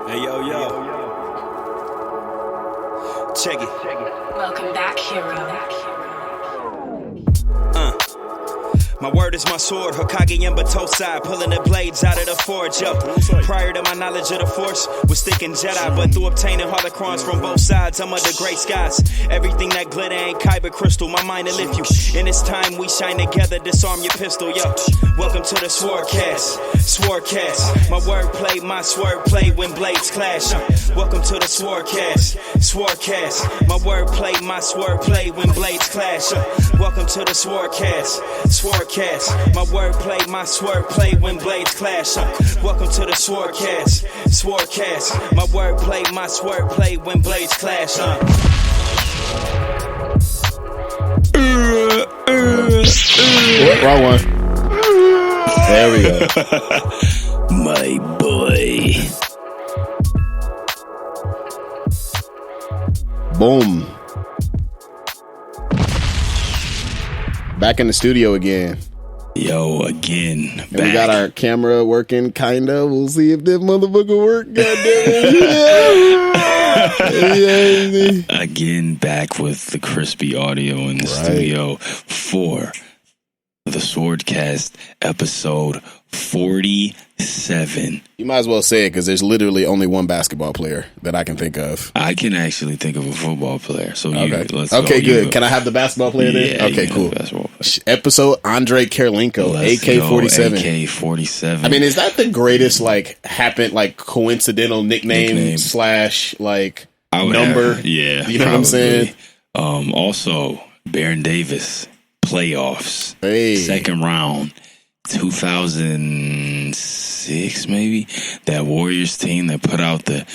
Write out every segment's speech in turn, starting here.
Hey, yo. Check it. Welcome back, hero. My word is my sword, Hokage and Batosai, pulling the blades out of the forge, yo. Prior to my knowledge of the Force, was thinking Jedi, but through obtaining holocrons from both sides, I'm under gray skies. Everything that glitter ain't kyber crystal, my mind to lift you. In this time we shine together, disarm your pistol, yo. Welcome to the SwordCast. My wordplay, my swordplay when blades clash. Welcome to the SwordCast. My wordplay, my swordplay when blades clash. Welcome to the SwordCast. My wordplay, my swordplay when blades clash. Welcome to the SwordCast. My wordplay, my swordplay when blades clash. Wrong one. There we go. My boy. Boom. Back in the studio again. Yo, again. And we got our camera working, kinda. We'll see if this motherfucker work. Goddamn. Again, back with the crispy audio in the studio for the SwordCast episode 47. You might as well say it because there's literally only one basketball player that I can think of. I can actually think of a football player. So let's okay, go. good. Can I have the basketball player there? Okay, cool. Episode Andre Kirilenko, AK-47. AK-47. I mean, is that the greatest coincidental nickname slash number? Yeah, you know what I'm saying. Also, Baron Davis playoffs, second round. 2006 maybe, that Warriors team that put out the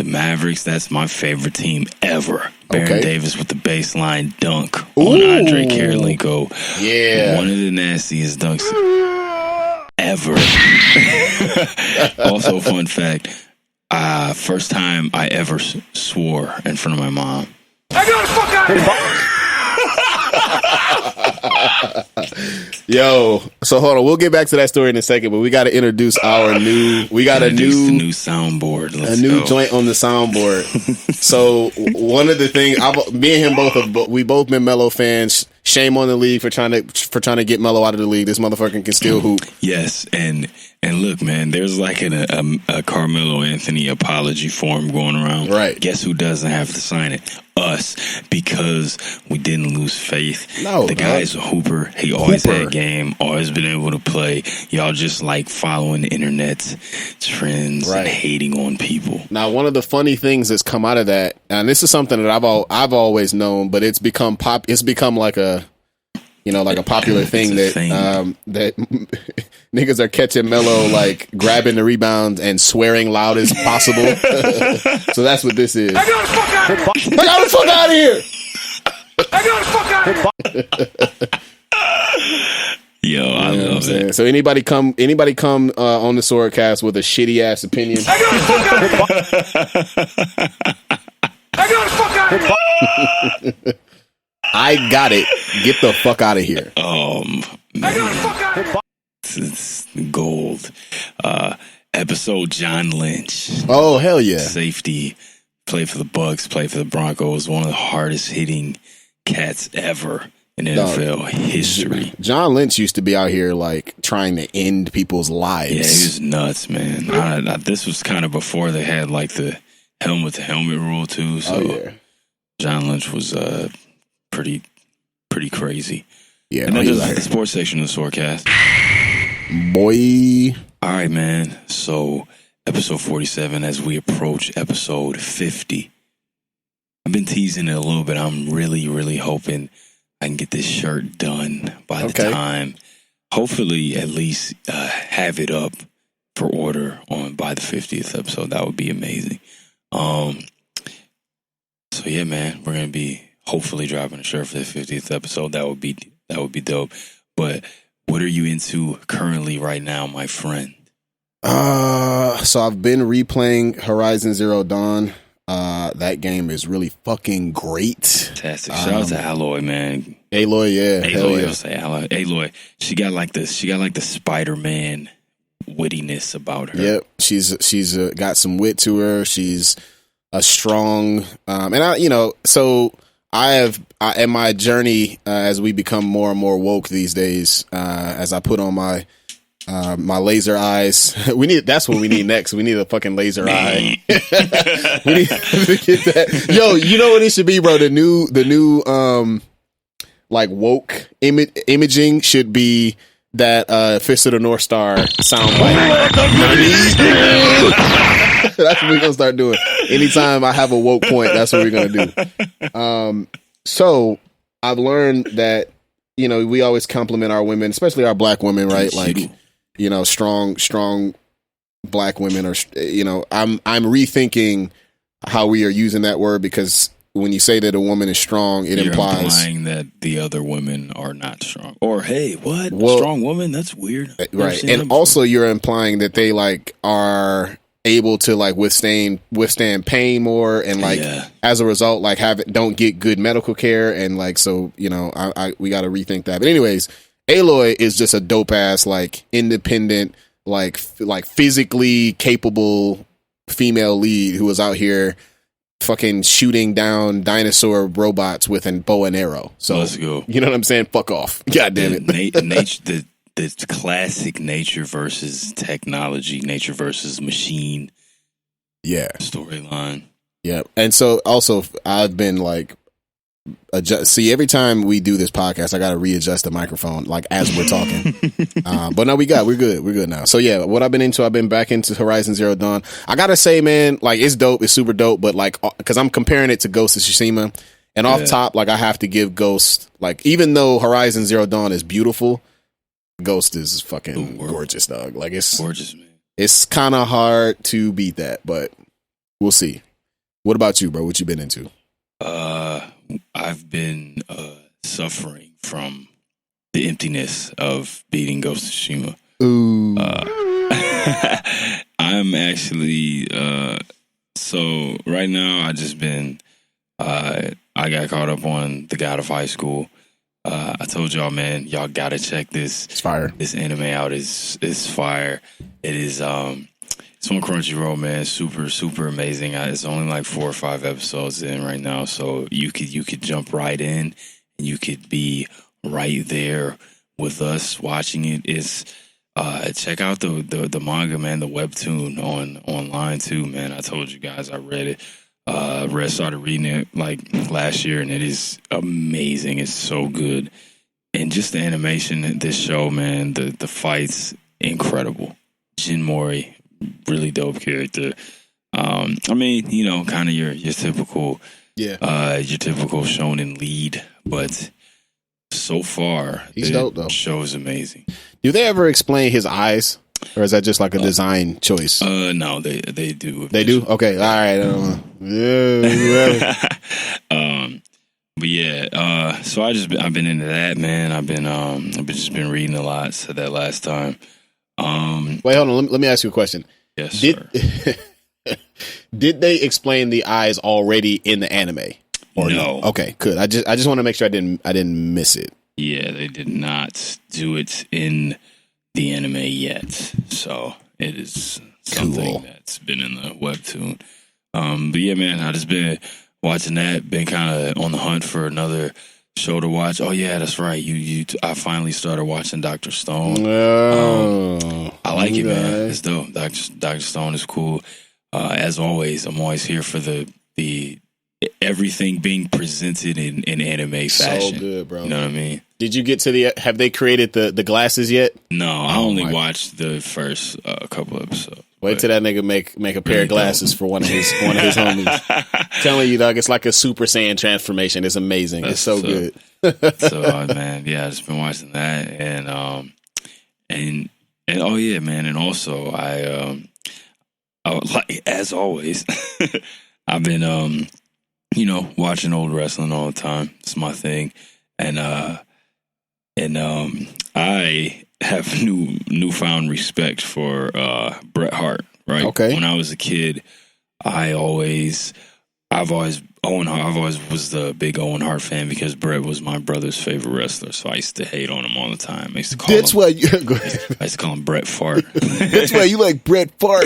Mavericks. That's my favorite team ever. Baron Davis with the baseline dunk on Andre Kirilenko. Yeah, one of the nastiest dunks ever. Also, fun fact, first time I ever swore in front of my mom. I got the fuck out of here. Yo, so hold on, we'll get back to that story in a second, but we got to introduce our new. We got the new soundboard. Let's go. Joint on the soundboard. So one of the things, me and him we both been Melo fans. Shame on the league for trying to get Melo out of the league. This motherfucker can still hoop. Yes, and look, man, there's like a Carmelo Anthony apology form going around. Right. Guess who doesn't have to sign it? Us, because we didn't lose faith. No, the guy's a hooper. He always had game, always been able to play. Y'all just like following the internet trends and hating on people. Now, one of the funny things that's come out of that, and this is something that I've always known, but it's become like a popular thing that niggas are catching Melo grabbing the rebounds and swearing loud as possible. So that's what this is. I got the fuck out of here. I got the fuck out of here. I got the fuck out of here. Yo, I love it. So anybody come on the SwordCast with a shitty ass opinion? I got the fuck out of here. I got the fuck out of here. I got it. Get the fuck out of here. Man. I got the fuck out of here. It's gold. Episode John Lynch. Oh, hell yeah. Safety. Played for the Bucks, played for the Broncos. One of the hardest hitting cats ever in NFL history. John Lynch used to be out here trying to end people's lives. Yeah, he was nuts, man. This was kind of before they had the helmet rule too. So John Lynch was pretty crazy. Yeah, and then there's the sports section of the SwordCast. Boy. All right, man. So episode 47 as we approach episode 50. I've been teasing it a little bit. I'm really, really hoping I can get this shirt done by the time. Hopefully at least have it up for order by the 50th episode. That would be amazing. So yeah, man, we're going to be hopefully dropping a shirt for the 50th episode. That would be dope. But what are you into currently right now, my friend? So I've been replaying Horizon Zero Dawn. That game is really fucking great. Fantastic. Shout out to Aloy, man. Aloy, yeah. Aloy, I'll say Aloy. Aloy. She got like the Spider-Man wittiness about her. Yep, she's got some wit to her. She's a strong, I have in my journey as we become more and more woke these days. As I put on my laser eyes, that's what we need next. We need a fucking laser eye. We need to get that. Yo, you know what it should be, bro? The new like woke imaging should be that Fist of the North Star soundbite. That's what we're gonna start doing. Anytime I have a woke point, that's what we're gonna do. So I've learned that, we always compliment our women, especially our black women, right? Like, strong black women are, I'm rethinking how we are using that word, because when you say that a woman is strong, you're implying that the other women are not strong. Or, hey, what? Strong woman? That's weird. Right. And also you're implying that they like are able to like withstand pain more, and like as a result, like don't get good medical care, and like, so, we got to rethink that. But anyways, Aloy is just a dope ass, like independent, like physically capable female lead who was out here fucking shooting down dinosaur robots with a bow and arrow. So let's go. You know what I'm saying? Fuck off. God damn it. The classic nature versus technology, nature versus machine. Yeah. Storyline. Yeah. And so also I've been like, every time we do this podcast, I got to readjust the microphone like as we're talking. But no, we're good now. So yeah, what I've been back into Horizon Zero Dawn. I gotta say, man, like it's dope, it's super dope, but like, because I'm comparing it to Ghost of Tsushima, and off top, like I have to give Ghost, like, even though Horizon Zero Dawn is beautiful, Ghost is fucking gorgeous, dog. Like it's gorgeous, man. It's kind of hard to beat that, but we'll see. What about you, bro? What you been into? I've been suffering from the emptiness of beating Ghost of Tsushima. Ooh. I'm actually so right now I just been I got caught up on The God of High School. I told y'all, man, y'all gotta check this. It's fire. This anime out is fire. It is it's on Crunchyroll, man. Super, super amazing. It's only like 4 or 5 episodes in right now, so you could jump right in, and you could be right there with us watching it. It's check out the manga, man, the webtoon online too, man. I told you guys I read it. Started reading it like last year, and it is amazing. It's so good, and just the animation in this show, man. The fights, incredible. Jin Mori, really dope character. I mean, kind of your typical, your typical shonen lead, but so far, he's dope though. Show's amazing. Do they ever explain his eyes, or is that just like a design choice? No, they do. They do. Okay, all right. Yeah. But yeah. So I've been into that, man. I've been reading a lot. Said that last time. Wait, hold on. Let me ask you a question. Yes, sir. Did they explain the eyes already in the anime? Or no. Okay, good. I just want to make sure I didn't miss it. Yeah, they did not do it in the anime yet. So it is something that's been in the webtoon. But yeah, man, I just been watching that. Been kind of on the hunt for another show to watch. Oh yeah, that's right. I finally started watching Dr. Stone. I like it, man. It's dope. Dr. Stone is cool. As always, I'm always here for the everything being presented in anime fashion. So good, bro. You know what I mean? Did you get to have they created the glasses yet? No, I only watched the first couple episodes. Wait till that nigga make a pair of glasses for one of his homies. Telling you, dog, it's like a Super Saiyan transformation. It's amazing. It's so good. So man, yeah, I just been watching that, and oh yeah, man, and also I like, as always, I've been watching old wrestling all the time. It's my thing, and I have newfound respect for Bret Hart. Right. Okay. When I was a kid, I've always Owen Hart. I've always was the big Owen Hart fan because Bret was my brother's favorite wrestler, so I used to hate on him all the time. I used to call That's him. why you. Go ahead. I used to call him Bret Fart. That's why you like Bret Fart.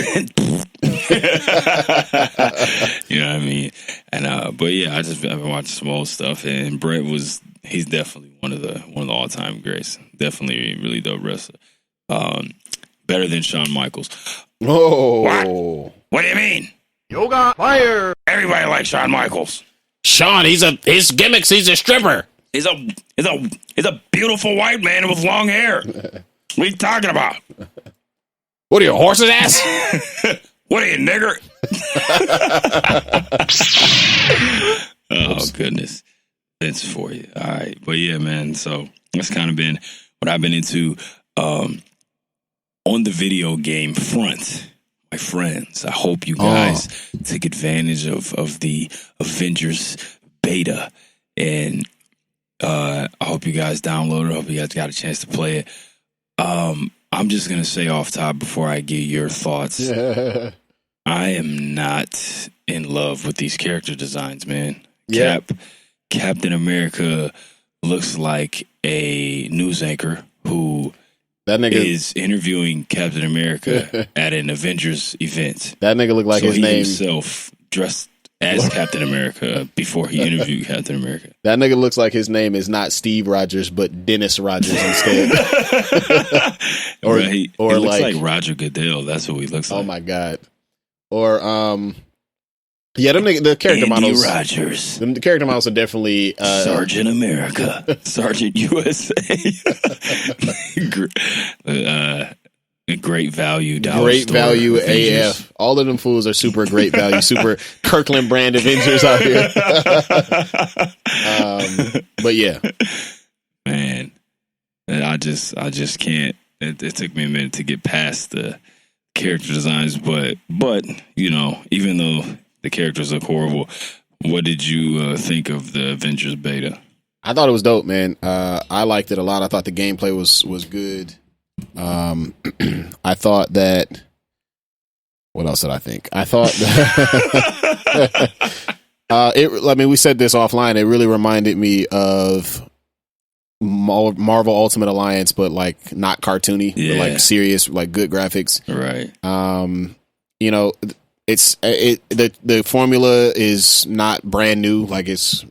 You know what I mean? And but yeah, I've been watching some old stuff, and Bret he's definitely one of the all time greats. Definitely a really dope wrestler. Better than Shawn Michaels. Oh, What do you mean? Yoga fire. Everybody likes Shawn Michaels. Sean, his gimmicks. He's a stripper. He's a beautiful white man with long hair. What are you talking about? What are you, a horse's ass? What are you, nigger? Oh, goodness. That's for you. All right. But yeah, man. So that's kind of been what I've been into on the video game front. My friends, I hope you guys take advantage of the Avengers beta. And I hope you guys download it. I hope you guys got a chance to play it. I'm just going to say off top before I get your thoughts. I am not in love with these character designs, man. Yeah. Captain America looks like a news anchor who That nigga is interviewing Captain America at an Avengers event. That nigga looked like So his he name. himself dressed as Captain America before he interviewed Captain America. That nigga looks like his name is not Steve Rogers, but Dennis Rogers instead. Or he looks like like Roger Goodell. That's what he looks like. Oh my god. Or yeah, the character Andy models. Rogers. The character models are definitely Sergeant America. Sergeant USA. Great value. great value Avengers. AF. All of them fools are super great value, super Kirkland brand Avengers out here. But yeah, Man, I just can't. It took me a minute to get past the character designs, but you know, even though the characters look horrible, what did you think of the Avengers beta? I thought it was dope, man. I liked it a lot. I thought the gameplay was good. I thought that. What else did I think? I thought that I mean, we said this offline. It really reminded me of Marvel Ultimate Alliance, but like not cartoony, but like serious, like good graphics. Right. You know, the formula is not brand new. Like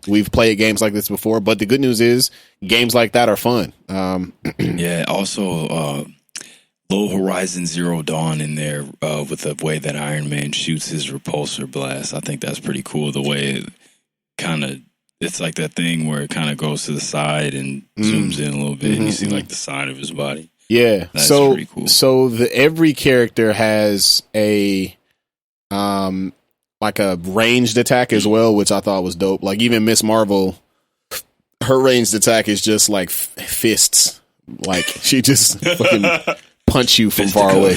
we've played games like this before, but the good news is games like that are fun. Yeah. Also, Low Horizon Zero Dawn in there with the way that Iron Man shoots his repulsor blast. I think that's pretty cool. The way it kind of, it's like that thing where it kind of goes to the side and zooms in a little bit, and you see like the side of his body. Yeah, that's pretty cool. So every character has a like a ranged attack as well, which I thought was dope. Like even Miss Marvel, her ranged attack is just like fists. Like she just fucking punch you from far away.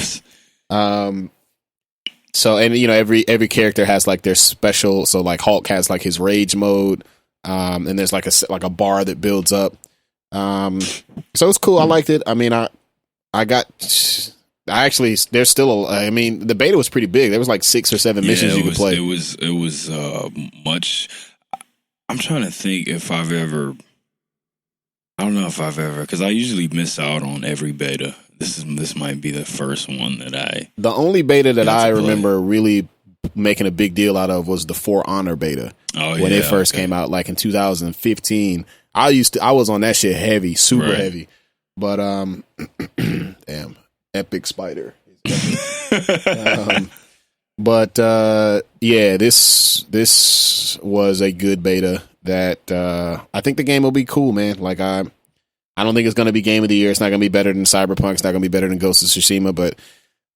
So and you know every character has like their special. So like Hulk has like his rage mode, and there's like a bar that builds up. So it's cool. I liked it. I mean, there's still I mean, the beta was pretty big. There was like 6 or 7 missions you could play. It was much. I'm trying to think if I've ever. I don't know if I've ever, because I usually miss out on every beta. This might be the first one that I. The only beta that I remember really making a big deal out of was the For Honor beta when it first came out, like in 2015. I was on that shit heavy, super heavy, but damn, Epic Spider. But yeah, this was a good beta that I think the game will be cool, man. Like I don't think it's going to be game of the year. It's not going to be better than Cyberpunk. It's not going to be better than Ghost of Tsushima, but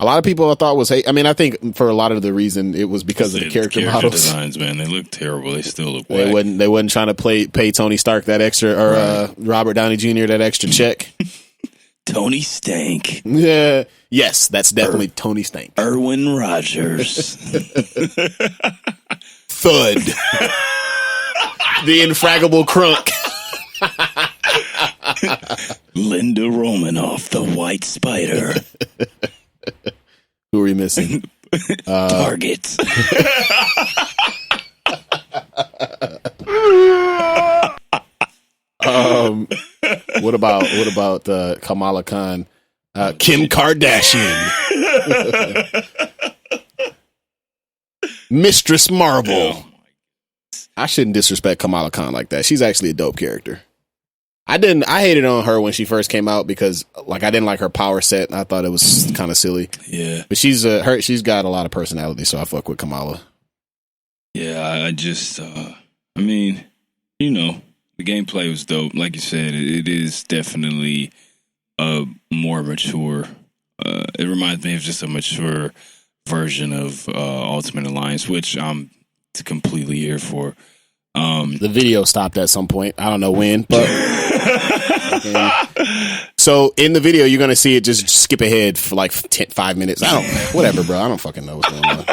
a lot of people I thought was hate. I mean, I think for a lot of the reason it was because of the character models. Designs, man, they look terrible. They still look whack. They wasn't trying to pay Tony Stark that extra, or Robert Downey Jr. that extra check. Tony Stank. Yeah. Yes, that's definitely Tony Stank. Erwin Rogers. Thud. The Infraggable Crunk. Linda Romanoff, the White Spider. Who are we missing? Target. What about Kamala Khan? Kim Kardashian. Mistress Marvel. I shouldn't disrespect Kamala Khan like that. She's actually a dope character. I hated on her when she first came out because I didn't like her power set. I thought it was kind of silly. Yeah. But she's got a lot of personality, so I fuck with Kamala. Yeah, I just I mean, the gameplay was dope. Like you said, it is definitely a more mature it reminds me of just a mature version of Ultimate Alliance, which I'm completely here for. The video stopped at some point. I don't know when, but so in the video you're gonna see it just skip ahead for 5 minutes. Whatever, bro. I don't fucking know what's going on.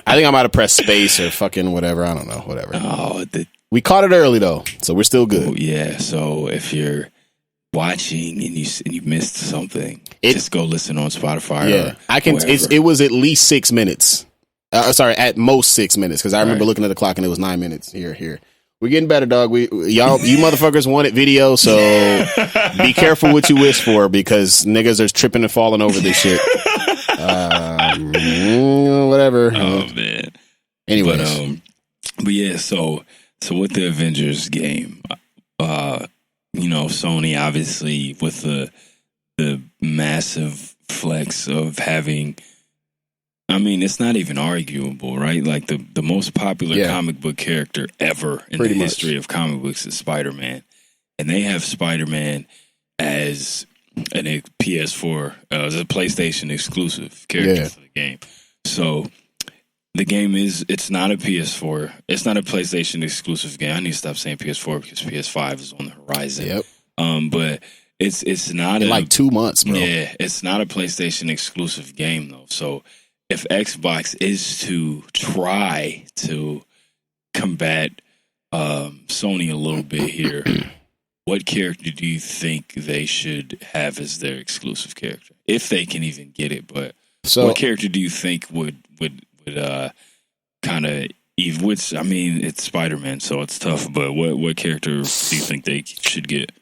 I think I might have pressed space or fucking whatever. I don't know. Whatever. Oh, we caught it early though, so we're still good. Oh, yeah. So if you're watching and you missed something, just go listen on Spotify. Yeah, I can. It was at least 6 minutes. At most 6 minutes, because I remember looking at the clock and it was 9 minutes. Here. We're getting better, dog. You motherfuckers wanted video, so be careful what you wish for, because niggas are tripping and falling over this shit. Whatever. Oh man. Anyways, but yeah. So with the Avengers game, Sony obviously with the massive flex of having. I mean, it's not even arguable, right? Like the most popular comic book character ever in the history of comic books is Spider-Man. And they have Spider-Man as a PS4, as a PlayStation exclusive character for the game. So the game it's not a PS4. It's not a PlayStation exclusive game. I need to stop saying PS4 because PS5 is on the horizon. Yep. But it's not in 2 months, bro. Yeah, it's not a PlayStation exclusive game though. So if Xbox is to try to combat Sony a little bit here, what character do you think they should have as their exclusive character, if they can even get it? But what character do you think would kind of? Which, I mean, it's Spider-Man, so it's tough. But what character do you think they should get?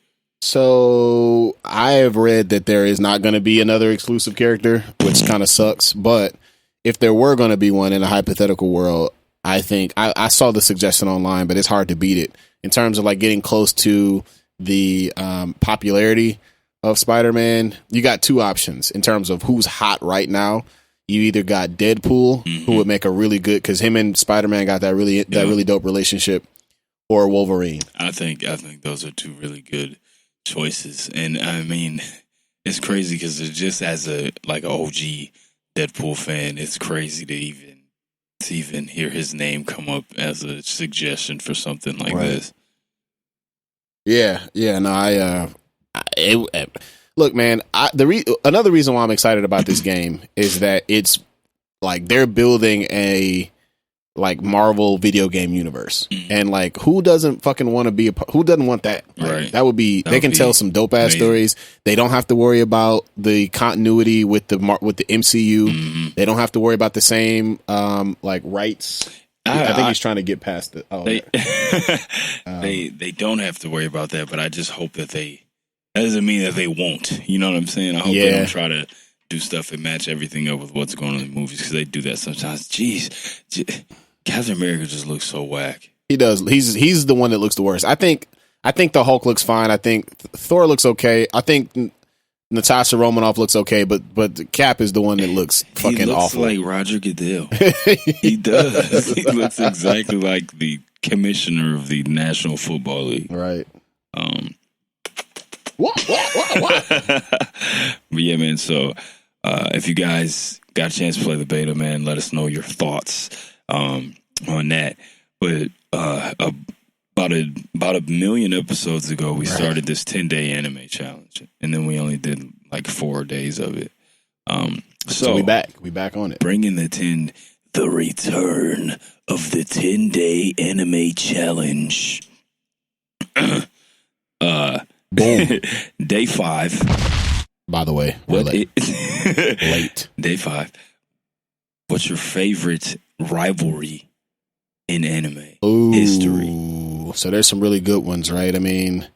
So I have read that there is not going to be another exclusive character, which kind of sucks. But if there were going to be one in a hypothetical world, I think I saw the suggestion online, but it's hard to beat it in terms of getting close to the popularity of Spider-Man. You got two options in terms of who's hot right now. You either got Deadpool, who would make a really good, because him and Spider-Man got that really dope relationship, or Wolverine. I think those are two really good choices, and I mean, it's crazy because just as a OG Deadpool fan, it's crazy to even hear his name come up as a suggestion for something like this. Yeah. No, look, man. Another reason why I'm excited about this game is that it's they're building a Marvel video game universe, and who doesn't fucking want to be who doesn't want that? Right. That would be. They can tell some dope ass stories. They don't have to worry about the continuity with the MCU. Mm-hmm. They don't have to worry about the same rights. I think he's trying to get past it. They don't have to worry about that, but I just hope that that doesn't mean that they won't. You know what I'm saying? I hope they don't try to do stuff and match everything up with what's going on in the movies, because they do that sometimes. Jeez, Captain America just looks so whack. He does. He's the one that looks the worst. I think the Hulk looks fine. I think Thor looks okay. I think Natasha Romanoff looks okay, but Cap is the one that looks fucking awful. He looks like Roger Goodell. He does. He looks exactly like the commissioner of the National Football League. Right. What? But yeah, man. So if you guys got a chance to play the beta, man, let us know your thoughts on that. But about a million episodes ago, we started this 10-day anime challenge, and then we only did 4 days of it. So we back on it, bringing the return of the 10-day anime challenge. Boom. Day 5. By the way, we're late. Day 5. What's your favorite rivalry in anime history. So there's some really good ones, right? I mean,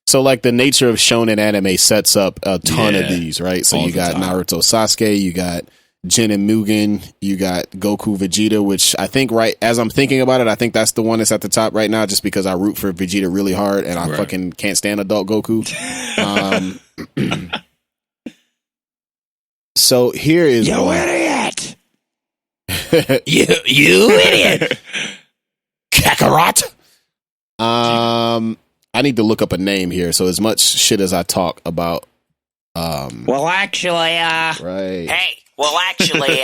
so like the nature of shonen anime sets up a ton of these, right? So you got Naruto Sasuke, you got Jin and Mugen, you got Goku Vegeta, which I think, right as I'm thinking about it, I think that's the one that's at the top right now, just because I root for Vegeta really hard and I fucking can't stand adult Goku. So here is you idiot. you idiot. Kakarot. I need to look up a name here. So as much shit as I talk about, well, actually, right. Hey, well, actually,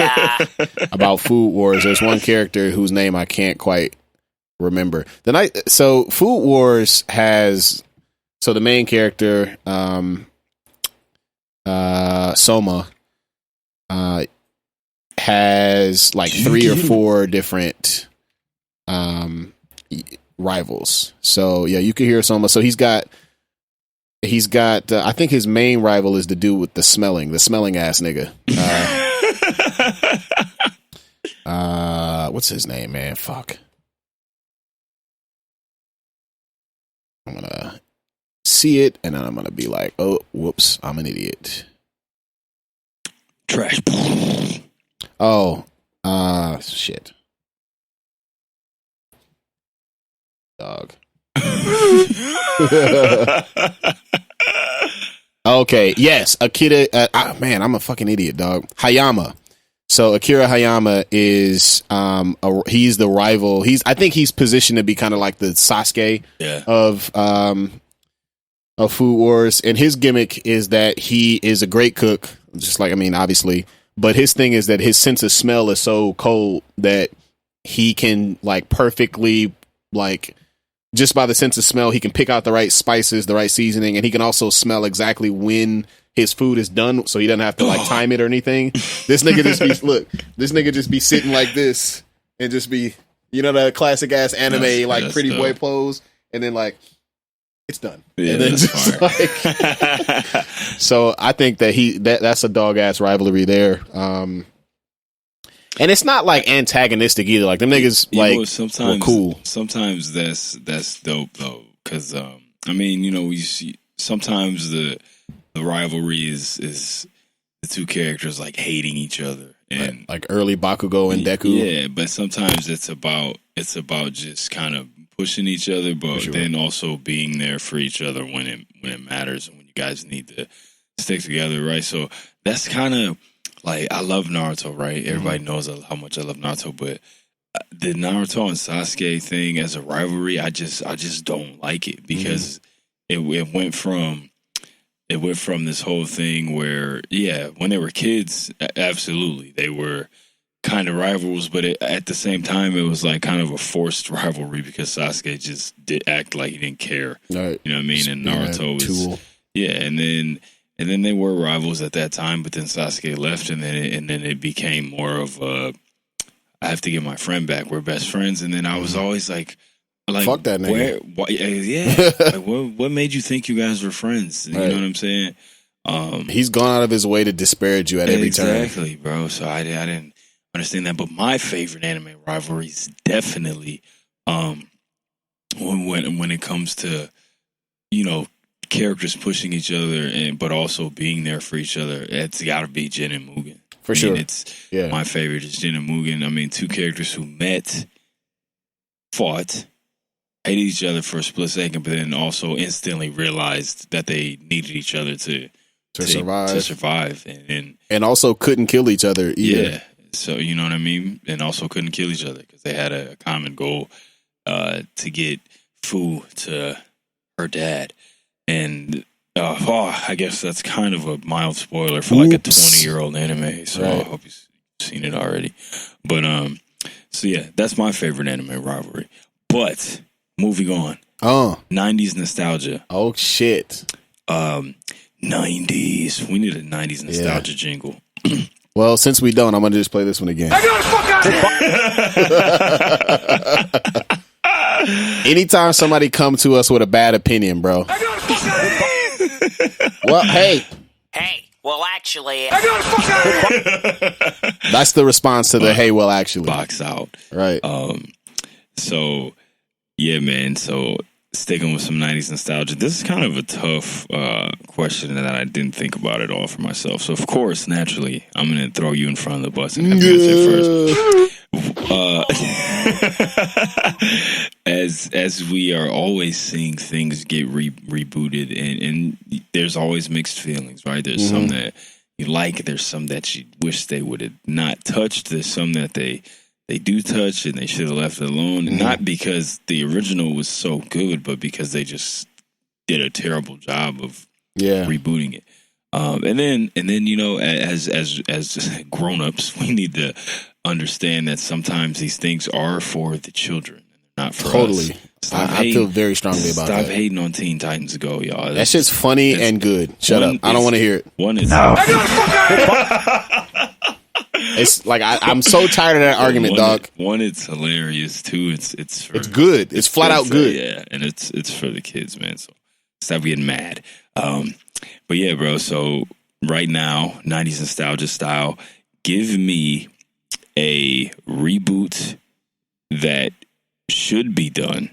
about Food Wars, there's one character whose name I can't quite remember. So Food Wars has, so the main character, Soma, has like 3 or 4 different rivals. So yeah, you can hear Soma. So he's got I think his main rival is the dude with the smelling ass nigga. What's his name, man? Fuck. I'm gonna see it and then I'm gonna be like, oh, whoops, I'm an idiot. Trash. Oh, shit. Dog. Okay, yes, Akira. Man, I'm a fucking idiot, dog. Hayama. So Akira Hayama is he's the rival. I think he's positioned to be kind of like the Sasuke of Food Wars, and his gimmick is that he is a great cook, just like, I mean, obviously, but his thing is that his sense of smell is so cold that he can like perfectly, like, just by the sense of smell, he can pick out the right spices, the right seasoning, and he can also smell exactly when his food is done, so he doesn't have to like time it or anything. This nigga just be sitting like this and just be, you know, the classic ass anime like pretty boy pose, and then like it's done. Yeah, and then just like, so I think that that's a dog ass rivalry there. And it's not like antagonistic either. Like them niggas, like, sometimes were cool. Sometimes that's dope though, because I mean, you know, you see sometimes the rivalry is the two characters like hating each other, and like early Bakugo and Deku. Yeah, but sometimes it's about just kind of pushing each other, but then also being there for each other when it matters and when you guys need to stick together, right? So that's kind of like, I love Naruto, right? Everybody knows how much I love Naruto, but the Naruto and Sasuke thing as a rivalry, I just don't like it, because it went from this whole thing where, yeah, when they were kids, absolutely, they were kind of rivals, but at the same time, it was like kind of a forced rivalry, because Sasuke just did act like he didn't care. Right. You know what I mean? And Naruto was, and then they were rivals at that time, but then Sasuke left, and then it became more of a, I have to get my friend back. We're best friends, and then I was always like, fuck that nigga. Like, what made you think you guys were friends? You know what I'm saying? He's gone out of his way to disparage you at every turn. Exactly, bro. So I didn't understand that. But my favorite anime rivalry is definitely when it comes to, you know, characters pushing each other but also being there for each other. It's got to be Jin and Mugen. For sure. My favorite is Jin and Mugen. I mean, two characters who met, fought, hated each other for a split second, but then also instantly realized that they needed each other to survive. And also couldn't kill each other either. Yeah. So, you know what I mean? And also couldn't kill each other because they had a common goal to get Fu to her dad. And I guess that's kind of a mild spoiler for like a 20-year-old anime. So I hope you've seen it already. But so yeah, that's my favorite anime rivalry. But moving on. 90s nostalgia. Oh shit. 90s. We need a 90s nostalgia jingle. Well, since we don't, I'm gonna just play this one again. I got the fuck out of here! Anytime somebody come to us with a bad opinion, bro. I got the fuck out of here! Well, hey, well, actually, I got the fuck out of here! That's the response to the hey, well, actually. Box out. Right. So, yeah, man. So, sticking with some 90s nostalgia, this is kind of a tough question that I didn't think about at all for myself. So, of course, naturally, I'm going to throw you in front of the bus and have you answer first. As we are always seeing things get rebooted, and there's always mixed feelings, right? There's some that you like, there's some that you wish they would have not touched, there's some that they do touch and they should have left it alone. Not because the original was so good, but because they just did a terrible job of rebooting it. And then you know, as grown-ups, we need to understand that sometimes these things are for the children, not for us. I feel very strongly about that. Stop hating on Teen Titans Go, y'all. That shit's funny and good. Shut up. I don't want to hear it. It's like I'm so tired of that argument, dog. One, it's hilarious. Two, it's good. It's flat out good. Yeah, and it's for the kids, man. So stop getting mad. But yeah, bro. So right now, 90s nostalgia style. Give me a reboot that should be done,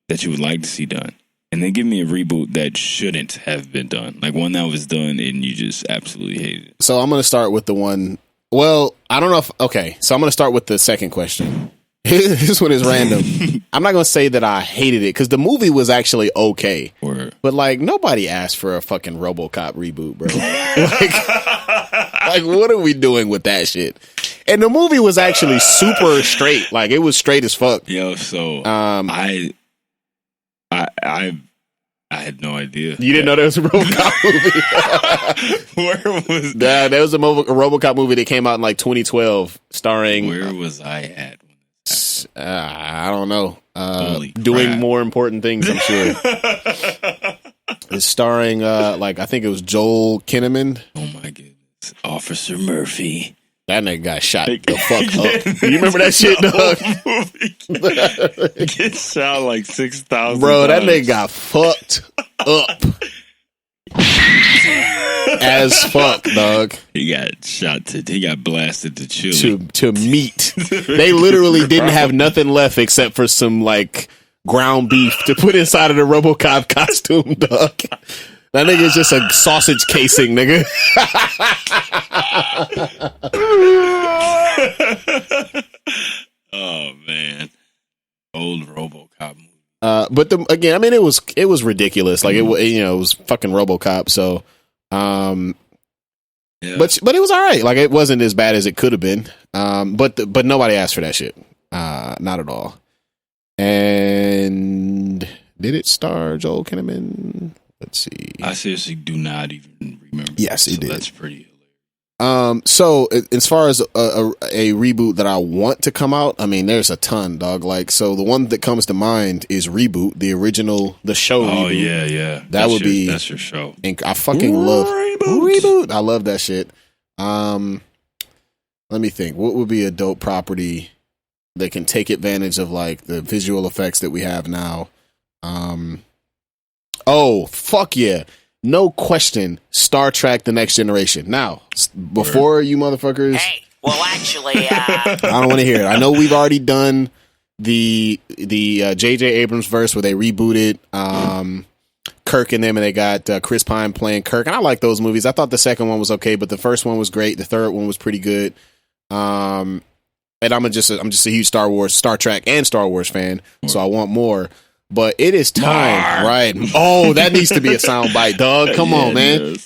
that you would like to see done, and then give me a reboot that shouldn't have been done, like one that was done and you just absolutely hated it. So I'm gonna start with the one. Well, I don't know if... Okay, so I'm going to start with the second question. This one is random. I'm not going to say that I hated it, because the movie was actually okay. But, like, nobody asked for a fucking RoboCop reboot, bro. like, what are we doing with that shit? And the movie was actually super straight. Like, it was straight as fuck. Yo, so I had no idea. You didn't know there was a RoboCop movie? Where was that? There was a RoboCop movie that came out in like 2012 starring... Where was I at? I don't know. Doing more important things, I'm sure. It's starring, I think it was Joel Kinnaman. Oh my goodness. Officer Murphy. That nigga got shot the fuck up. You remember that shit, dog? Get shot like 6,000 Bro, that nigga got fucked up. As fuck, dog. He got he got blasted to chili. To meat. They literally didn't have nothing left except for some, like, ground beef to put inside of the RoboCop costume, dog. That nigga is just a sausage casing, nigga. Oh man, old RoboCop movie. But again, I mean, it was ridiculous. Like it was fucking RoboCop. So, but it was all right. Like it wasn't as bad as it could have been. But nobody asked for that shit. Not at all. And did it star Joel Kinnaman? Let's see. I seriously do not even remember. Yes, it did. That's pretty hilarious. So as far as a reboot that I want to come out, I mean, there's a ton, dog. Like, so the one that comes to mind is Reboot, the original, the show. Oh, Reboot. yeah. That's your show. And I fucking love Reboot. I love that shit. Let me think. What would be a dope property that can take advantage of like the visual effects that we have now? Oh, fuck yeah. No question, Star Trek The Next Generation. Now, before you motherfuckers... Hey, well, actually... I don't want to hear it. I know we've already done the J.J. Abrams verse where they rebooted Kirk and them, and they got Chris Pine playing Kirk. And I like those movies. I thought the second one was okay, but the first one was great. The third one was pretty good. And I'm just a huge Star Trek and Star Wars fan, so I want more. But it is time, right? Oh, that needs to be a soundbite, dog. Come on, man.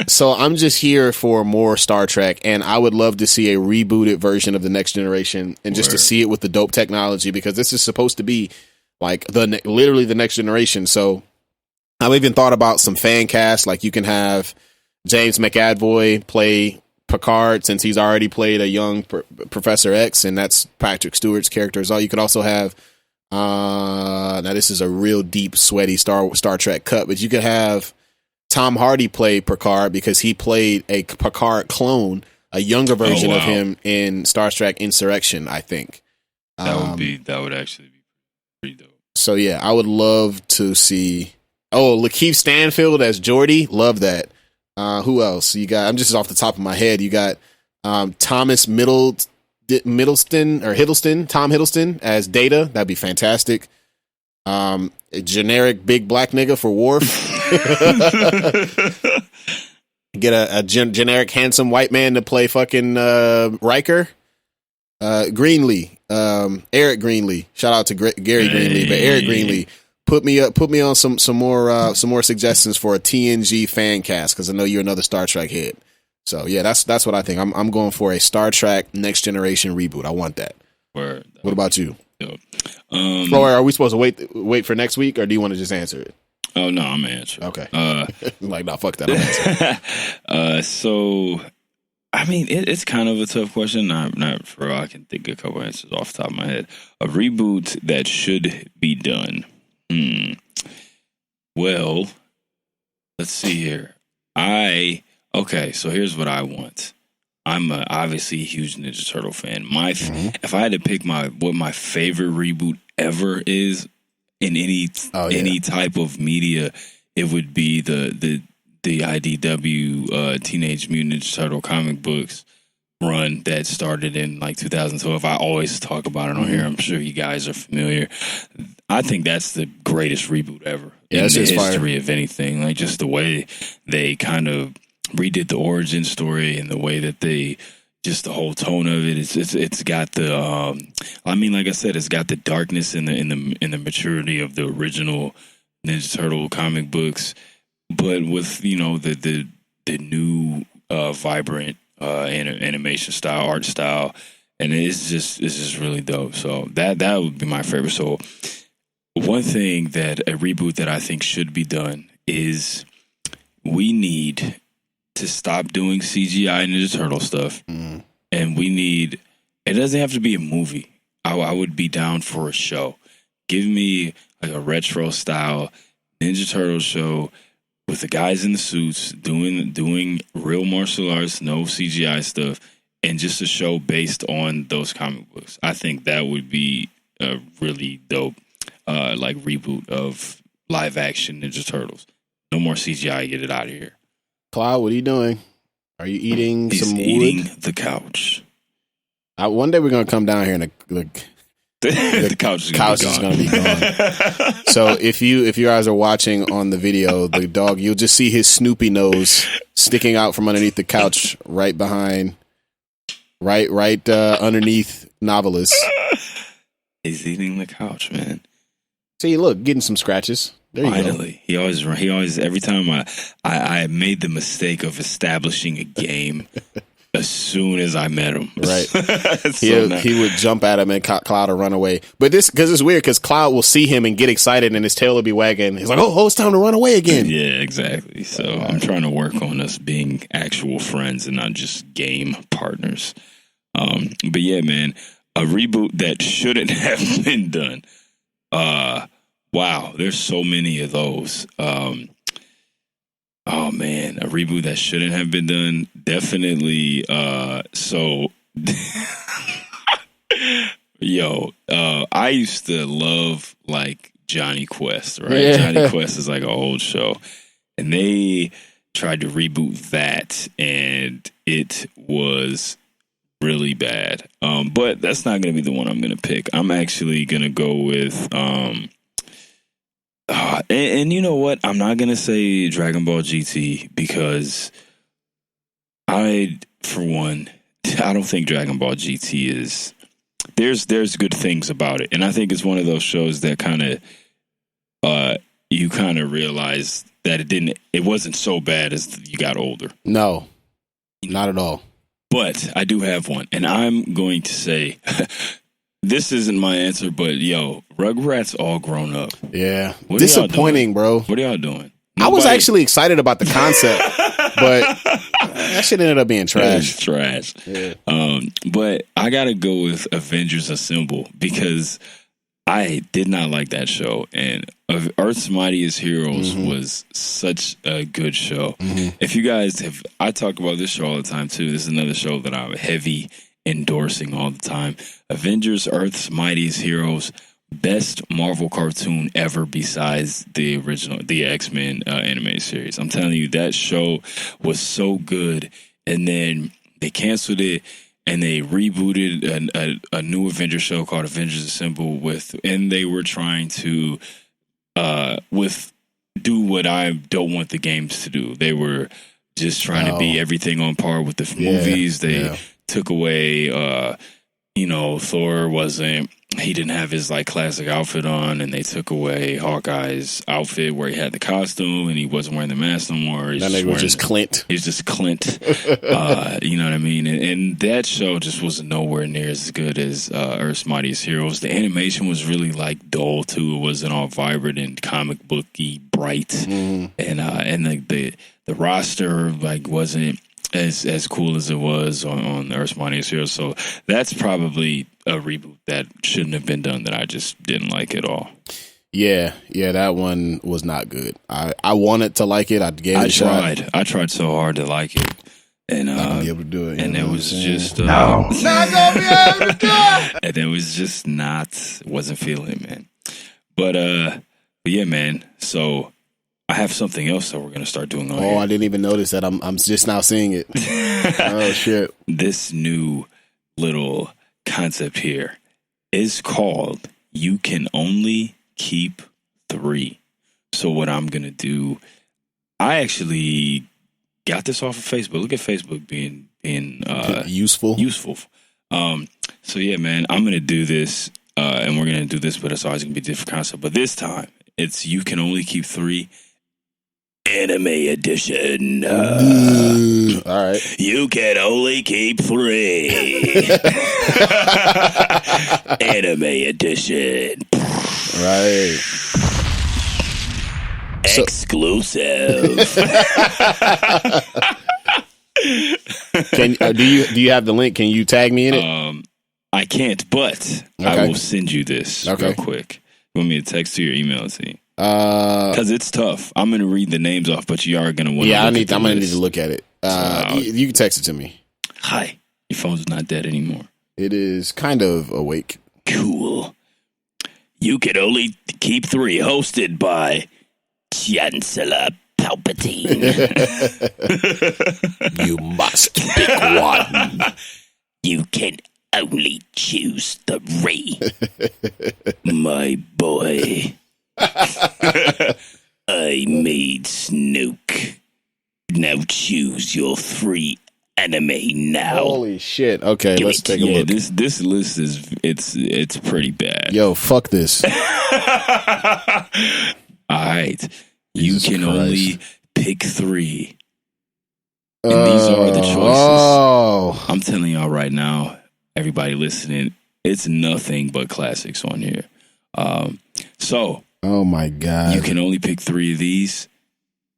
So I'm just here for more Star Trek, and I would love to see a rebooted version of The Next Generation, and just to see it with the dope technology, because this is supposed to be like literally The Next Generation. So I've even thought about some fan cast, like you can have James McAvoy play Picard, since he's already played a young Professor X, and that's Patrick Stewart's character as well. You could also have now this is a real deep, sweaty Star Trek cut, but you could have Tom Hardy play Picard, because he played a Picard clone, a younger version of him in Star Trek Insurrection, I think. That would actually be pretty dope. So yeah, I would love to see. Oh, Lakeith Stanfield as Geordi, love that. Who else you got? I'm just off the top of my head. You got Thomas Hiddleston as Data. That'd be fantastic. A generic big black nigga for Worf. Get a generic handsome white man to play fucking Riker. Greenlee, Eric Greenlee. Shout out to Gary Greenlee, but Eric Greenlee. Put me on some more suggestions for a TNG fan cast, because I know you're another Star Trek head. So yeah, that's what I think. I'm going for a Star Trek Next Generation reboot. I want that. Word. What about you? Or are we supposed to wait for next week, or do you want to just answer it? Oh no, I'm gonna answer. Okay. Like, no, fuck that. I'm answering. So I mean, it's kind of a tough question. Not for I can think of a couple answers off the top of my head. A reboot that should be done. Well, let's see here. Okay, so here's what I want. I'm obviously a huge Ninja Turtle fan. If I had to pick what my favorite reboot ever is in any type of media, it would be the IDW Teenage Mutant Ninja Turtle comic books run that started in like 2012. I always talk about it on here. I'm sure you guys are familiar. I think that's the greatest reboot ever in the history of anything. Like, just the way they kind of redid the origin story, and the way that just the whole tone of it. It's got the like I said, it's got the darkness in the maturity of the original Ninja Turtle comic books, but with the new vibrant animation style, art style, and it's just really dope. So that would be my favorite. So one thing that a reboot that I think should be done is we need to stop doing CGI Ninja Turtle stuff, and it doesn't have to be a movie. I would be down for a show. Give me like a retro style Ninja Turtle show with the guys in the suits doing real martial arts, no CGI stuff, and just a show based on those comic books. I think that would be a really dope reboot of live action Ninja Turtles. No more CGI, get it out of here. Cloud, what are you doing? Are you eating some wood? Eating the couch. One day we're gonna come down here and the couch is gonna be gone. So if you guys are watching on the video, the dog, you'll just see his Snoopy nose sticking out from underneath the couch, right underneath Noveliss. He's eating the couch, man. See, look, getting some scratches. There you Finally, go. He always. Every time I made the mistake of establishing a game as soon as I met him. Right. He would jump at him and Cloud would run away. But because it's weird, because Cloud will see him and get excited and his tail will be wagging. He's like, oh, it's time to run away again. Yeah, exactly. So I'm trying to work on us being actual friends and not just game partners. But yeah, man, a reboot that shouldn't have been done. Wow, there's so many of those. Oh man, a reboot that shouldn't have been done. Definitely. I used to love like Johnny Quest, right? Yeah. Johnny Quest is like an old show, and they tried to reboot that, and it was really bad. But that's not going to be the one I'm going to pick. I'm actually going to go with. And you know what? I'm not going to say Dragon Ball GT because I don't think Dragon Ball GT is... There's good things about it. And I think it's one of those shows that you kind of realize that it wasn't so bad as you got older. No, not at all. But I do have one. And I'm going to say... This isn't my answer, but Rugrats all grown up. Yeah. Disappointing, bro. What are y'all doing? I was actually excited about the concept, but that shit ended up being trash. It's trash. Yeah. But I got to go with Avengers Assemble because I did not like that show. And Earth's Mightiest Heroes was such a good show. If you guys I talk about this show all the time too. This is another show that I'm heavy endorsing all the time. Avengers, Earth's Mightiest Heroes, best Marvel cartoon ever besides the X-Men animated series. I'm telling you, that show was so good. And then they canceled it, and they rebooted a new Avengers show called Avengers Assemble and they were trying to do what I don't want the games to do. They were just trying to be everything on par with the movies. They took away, Thor he didn't have his like classic outfit on, and they took away Hawkeye's outfit where he had the costume and he wasn't wearing the mask no more. That nigga was just Clint. He's just Clint. You know what I mean? And that show just was nowhere near as good as Earth's Mightiest Heroes. The animation was really like dull too. It wasn't all vibrant and comic booky bright, and the roster like wasn't as cool as it was on Earth's Mightiest Heroes. So that's probably a reboot that shouldn't have been done that I just didn't like at all. Yeah, that one was not good. I wanted to like it. I gave it a shot. I tried so hard to like it. And not gonna be able to do it. And it was just not gonna be able to do it. And it was just wasn't feeling it, man. But yeah, man. So I have something else that we're gonna start doing on here. I didn't even notice that. I'm just now seeing it. Oh shit! This new little concept here is called "You Can Only Keep 3." So what I'm gonna do, I actually got this off of Facebook. Look at Facebook being useful. So yeah, man, I'm gonna do this, and we're gonna do this, but it's always gonna be a different concept. But this time, it's "You Can Only Keep 3." Anime edition. All right. You can only keep 3. Anime edition. Right. Exclusive. Do you have the link? Can you tag me in it? I can't, but I will send you this real quick. You want me to text to your email? See. Because it's tough. I'm gonna read the names off, but you are gonna want. Yeah, I'm gonna need to look at it. You can text it to me. Hi, your phone's not dead anymore. It is kind of awake. Cool. You Can Only Keep 3, hosted by Chancellor Palpatine. You must pick one. You can only choose 3, my boy. I made Snoke. Now choose your 3 anime now. Holy shit. Okay, let's take a look. This list is it's pretty bad. Yo, fuck this. Alright. You can only pick 3. And these are the choices. I'm telling y'all right now, everybody listening, it's nothing but classics on here. Oh my God. You can only pick 3 of these.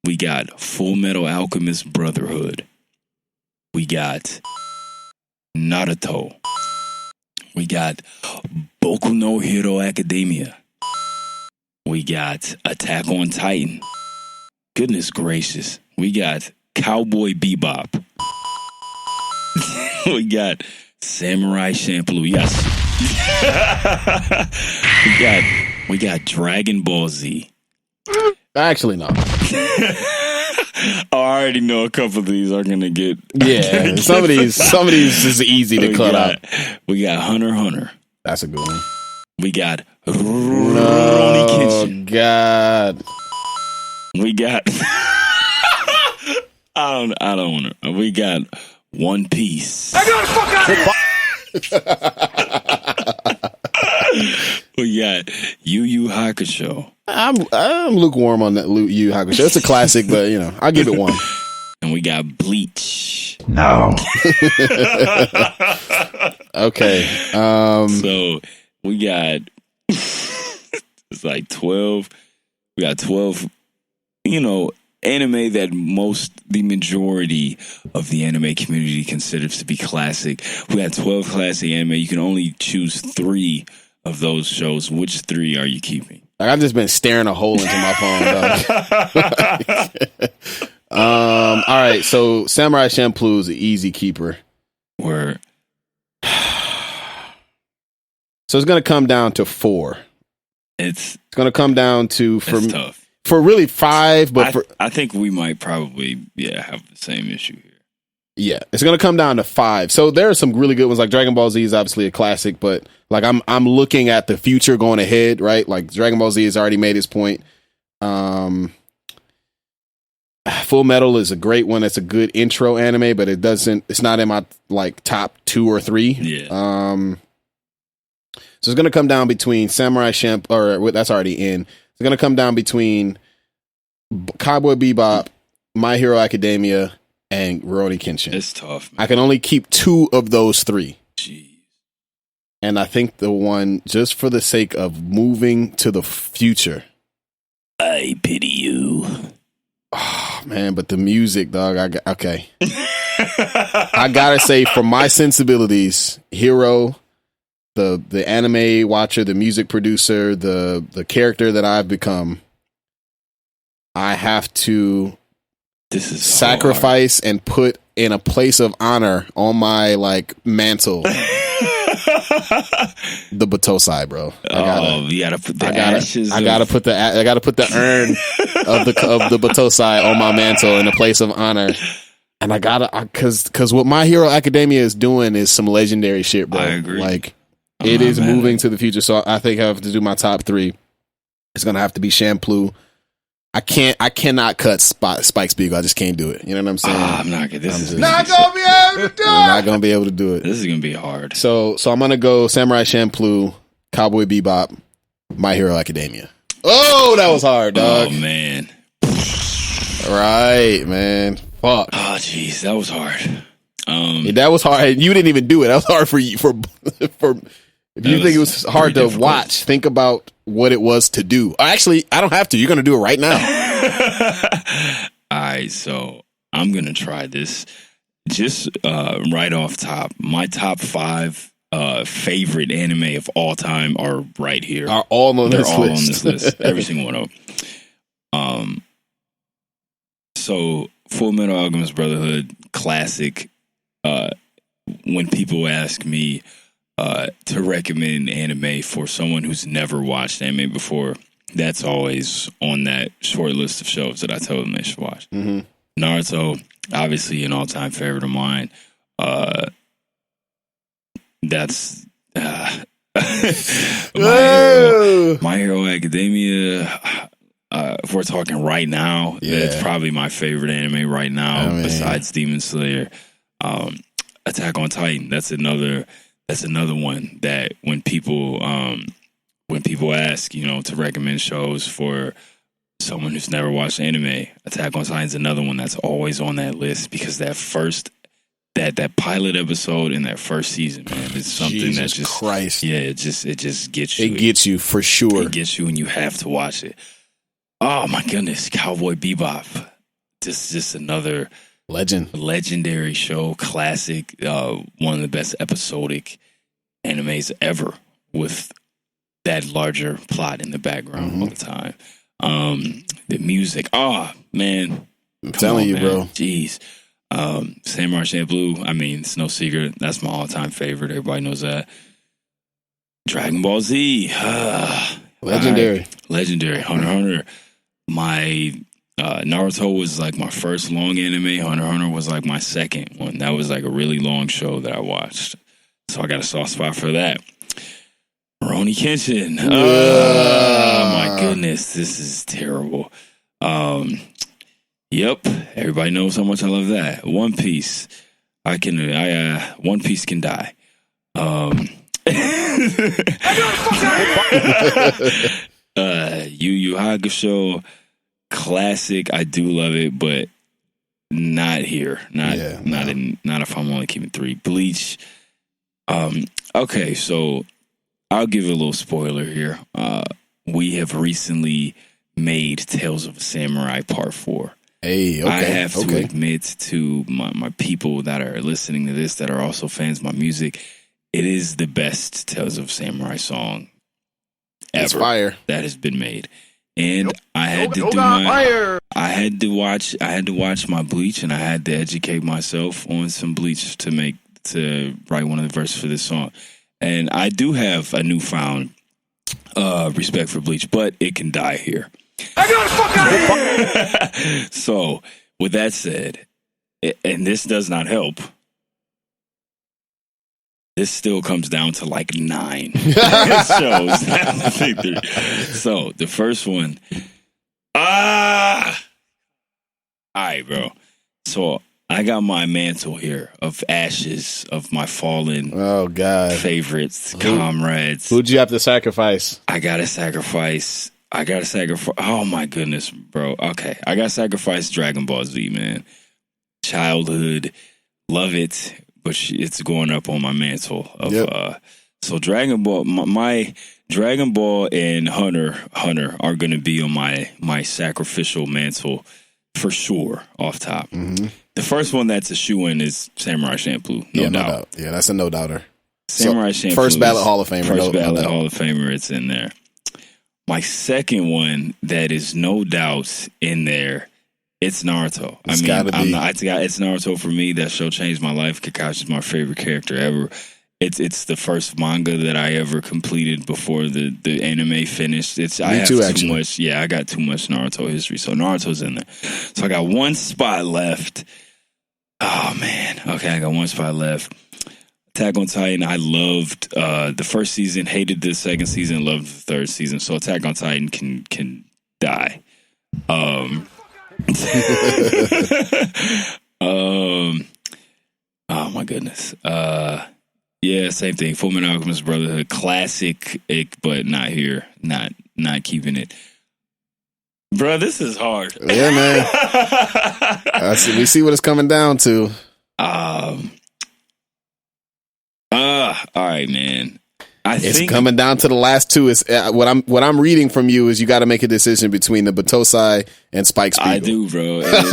We got Full Metal Alchemist Brotherhood. We got Naruto. We got Boku no Hero Academia. We got Attack on Titan. Goodness gracious. We got Cowboy Bebop. We got Samurai Champloo. Yes. We got Dragon Ball Z. Actually, no. I already know a couple of these are gonna get. Yeah, some of these is easy to cut out. We got Hunter x Hunter. That's a good one. We got Rurouni Kenshin. God. We got. I don't want to. We got One Piece. I got the fuck out. We got Yu Yu Hakusho. I'm lukewarm on that Yu Yu Hakusho. It's a classic, but I'll give it 1. And we got Bleach. No. Okay. So we got it's like 12. We got 12. Anime that the majority of the anime community considers to be classic. We got 12 classic anime. You can only choose 3 of those shows. Which 3 are you keeping? I've just been staring a hole into my phone, dog. All right, so Samurai Champloo is an easy keeper. Word. So it's going to come down to 4. It's going to come down to tough. For really 5, but I think we might probably have the same issue here. Yeah, it's gonna come down to 5. So there are some really good ones. Like Dragon Ball Z is obviously a classic, but like I'm looking at the future going ahead, right? Like Dragon Ball Z has already made its point. Full Metal is a great one. It's a good intro anime, but it's not in my like top 2 or 3. Yeah. So it's gonna come down between Samurai Champloo, or that's already in. It's gonna come down between Cowboy Bebop, My Hero Academia, and Rurouni Kenshin. It's tough, man. I can only keep 2 of those 3. Jeez. And I think the one, just for the sake of moving to the future. I pity you. Oh, man, but the music, dog. Okay. I gotta say, for my sensibilities, Hero, the anime watcher, the music producer, the character that I've become, I have to sacrifice and put in a place of honor on my like mantle. The Batosai, bro. You gotta put the ashes. I gotta put the urn of the Batosai on my mantle in a place of honor. And because what My Hero Academia is doing is some legendary shit, bro. I agree. Like it is moving to the future. So I think I have to do my top 3. It's gonna have to be Champloo. I cannot cut Spike Spiegel. I just can't do it. You know what I'm saying? I'm not gonna. Not gonna be able to do it. I'm not gonna be able to do it. This is gonna be hard. So I'm gonna go Samurai Champloo, Cowboy Bebop, My Hero Academia. Oh, that was hard, dog. Oh man. Right, man. Fuck. Oh jeez, that was hard. That was hard. You didn't even do it. That was hard for you. If you think it was hard to watch, think about what it was to do. Actually, I don't have to. You're going to do it right now. All right, so I'm going to try this. Just right off top, my top 5 favorite anime of all time are right here. Are all on They're this all list. on this list. Every single one of them. So Full Metal Alchemist Brotherhood, classic. When people ask me to recommend anime for someone who's never watched anime before, that's always on that short list of shows that I tell them they should watch. Mm-hmm. Naruto, obviously an all-time favorite of mine. That's My Hero Academia. If we're talking right now, that's probably my favorite anime right now, besides Demon Slayer. Attack on Titan. That's another one that when people ask, to recommend shows for someone who's never watched anime, Attack on Titan's another one that's always on that list, because that pilot episode in that first season, man, it's something that just Christ. Yeah, it just gets you. It gets you for sure. It gets you, and you have to watch it. Oh my goodness, Cowboy Bebop. Just another legendary show, classic, one of the best episodic animes ever, with that larger plot in the background all the time. The music, man, I'm telling you, bro. Jeez. Samurai Champloo, I mean, it's no secret, that's my all-time favorite. Everybody knows that. Dragon Ball Z, legendary. Right. Legendary. Hunter x Hunter. My Naruto was like my first long anime. Hunter x Hunter was like my second one. That was like a really long show that I watched, so I got a soft spot for that. Rurouni Kenshin. Oh my goodness, this is terrible. Yep, everybody knows how much I love that. One Piece. One Piece can die. Yu Yu Hakusho, classic. I do love it, but not here. Not if I'm only keeping 3. Bleach. Okay, so I'll give a little spoiler here. We have recently made Tales of a Samurai Part 4. Hey, okay. I have to admit to my people that are listening to this, that are also fans of my music, it is the best Tales of Samurai song ever that has been made. And I had to watch my Bleach, and I had to educate myself on some Bleach to write one of the verses for this song. And I do have a newfound respect for Bleach, but it can die here. I got the fuck out of here. So, with that said, and this does not help. This still comes down to like 9 shows. So the first one, all right, bro. So I got my mantle here of ashes of my fallen favorites, comrades. Who'd you have to sacrifice? I gotta sacrifice. Oh my goodness, bro. Okay, I gotta sacrifice Dragon Ball Z, man. Childhood, love it, but it's going up on my mantle of so Dragon Ball. My Dragon Ball and Hunter are gonna be on my sacrificial mantle for sure. Off top. Mm-hmm. The first one that's a shoe-in is Samurai Champloo. No doubt. Yeah, that's a no doubter. Samurai Champloo. First ballot Hall of Famer. First ballot Hall of Famer. It's in there. My second one that is no doubt in there, it's Naruto. It's Naruto for me. That show changed my life. Kakashi's my favorite character ever. It's the first manga that I ever completed before the anime finished. I got too much Naruto history, so Naruto's in there. So I got one spot left. Oh man, okay, I got one spot left. Attack on Titan. I loved the first season, hated the second season, loved the third season. So Attack on Titan can die. Oh my goodness. Yeah, same thing. Fullmetal Alchemist Brotherhood, classic, but not here. Not keeping it. Bro, this is hard. Yeah, man. We see what it's coming down to. All right, man. It's coming down to the last two. Is what I'm reading from you is you got to make a decision between the Batosai and Spike Spiegel. I do, bro. And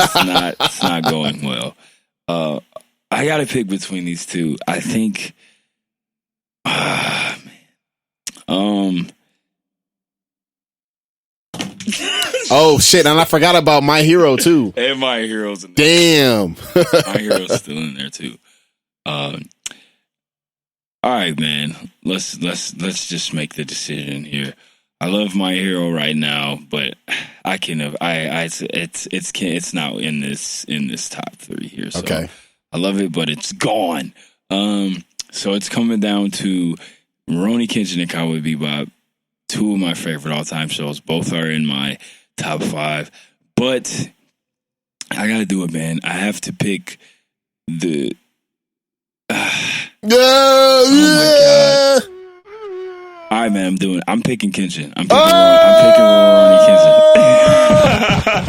it's not going well. I got to pick between these two. I think. Oh shit! And I forgot about My Hero too. And My Hero's in there. Damn. My Hero's still in there too. All right, man. Let's just make the decision here. I love My Hero right now, but it's not in this top 3 here. So okay. I love it, but it's gone. So it's coming down to Rurouni Kenshin and Cowboy Bebop, 2 of my favorite all-time shows. Both are in my top 5, but I gotta do it, man. I have to pick the. Oh my god! All right, man. I'm picking Kenshin. I'm picking Rurouni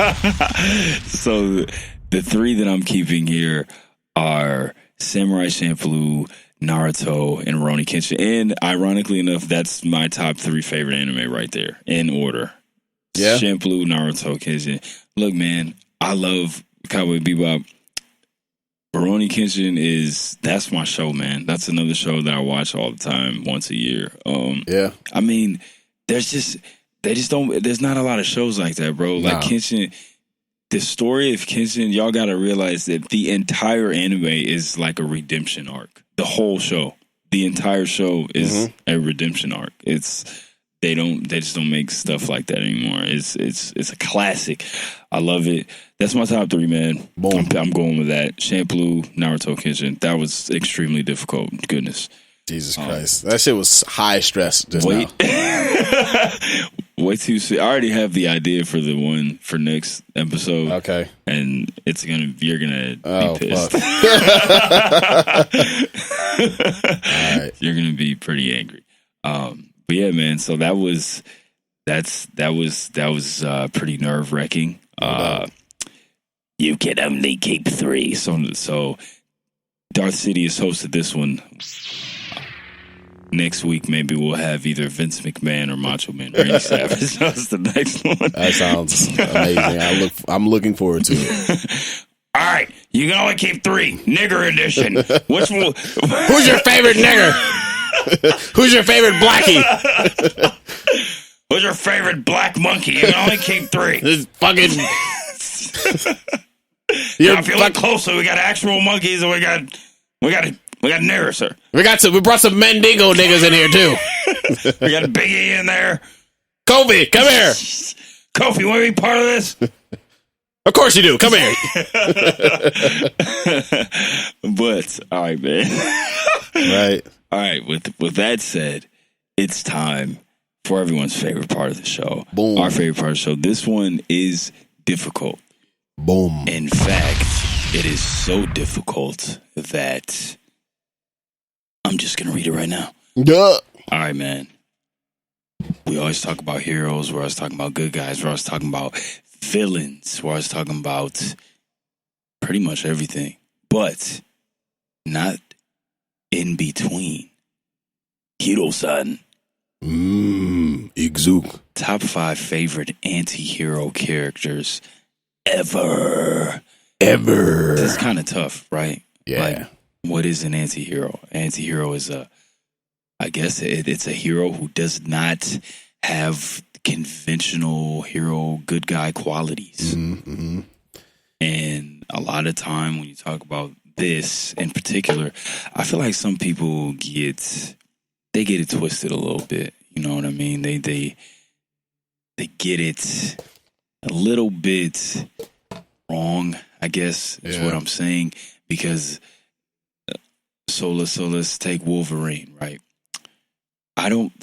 Kenshin. So the 3 that I'm keeping here are Samurai Champloo, Naruto, and Rurouni Kenshin. And ironically enough, that's my top 3 favorite anime right there in order. Yeah. Champloo, Naruto, Kenshin. Look, man, I love Cowboy Bebop. Rurouni Kenshin that's my show, man. That's another show that I watch all the time, once a year. Yeah. I mean, there's not a lot of shows like that, bro. Like Kenshin, the story of Kenshin, y'all got to realize that the entire anime is like a redemption arc. The whole show, the entire show is a redemption arc. They just don't make stuff like that anymore. It's a classic. I love it. That's my top 3, man. I'm going with that. Champloo, Naruto, Kenshin. That was extremely difficult. Goodness. Jesus Christ. That shit was high stress just now. Wait till you see. I already have the idea for the one for next episode. Okay. And you're gonna be pissed. All right. You're gonna be pretty angry. But yeah, man. So that was pretty nerve wracking. You can only keep 3. So Darth Sidious hosted this one. Next week, maybe we'll have either Vince McMahon or Macho Man Randy Savage. That's the next one. That sounds amazing. I'm looking forward to it. All right, you can only keep 3. Nigger edition. Which one? Who's your favorite nigger? Who's your favorite blackie? Who's your favorite black monkey? You can only keep 3. This fucking. Now, if you look closely, we got actual monkeys and we got niggers, sir. We brought some Mendigo niggas in here too. We got Biggie in there. Kobe, come here. Kofi, you want to be part of this? Of course you do. Come here. But all right, man. Right. All right. With that said, it's time for everyone's favorite part of the show. Boom. Our favorite part of the show. This one is difficult. Boom. In fact, it is so difficult that I'm just gonna read it right now. Duh. All right, man. We always talk about heroes. We're always talking about good guys. We're always talking about villains. We're always talking about pretty much everything, but not in between. Hiro-san. Igzook. Top 5 favorite anti-hero characters ever. Ever. This is kind of tough, right? Yeah. Like, what is an anti-hero? Anti-hero is I guess it's a hero who does not have conventional hero good guy qualities. Mm-hmm. And a lot of time when you talk about this in particular, I feel like some people get it twisted a little bit. You know what I mean? They get it a little bit wrong, I guess is what I'm saying. Because so let's take Wolverine, right? I don't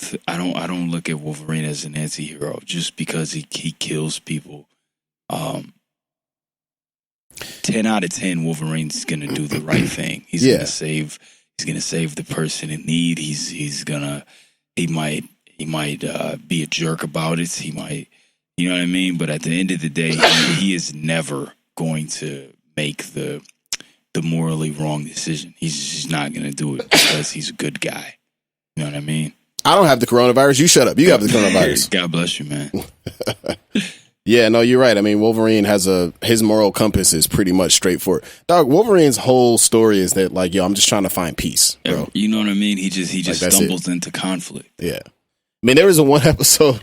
look at Wolverine as an anti-hero just because he kills people. 10 out of 10, Wolverine's gonna do the right thing. He's gonna save the person in need. He might be a jerk about it. He might, you know what I mean? But at the end of the day, he is never going to make the morally wrong decision. He's just not gonna do it because he's a good guy. You know what I mean? I don't have the coronavirus. You shut up. You have the coronavirus. God bless you, man. Yeah, no, you're right. I mean, Wolverine his moral compass is pretty much straightforward. Dog, Wolverine's whole story is that, like, yo, I'm just trying to find peace, bro. You know what I mean? He just like, stumbles into conflict. Yeah. I mean, there was a one episode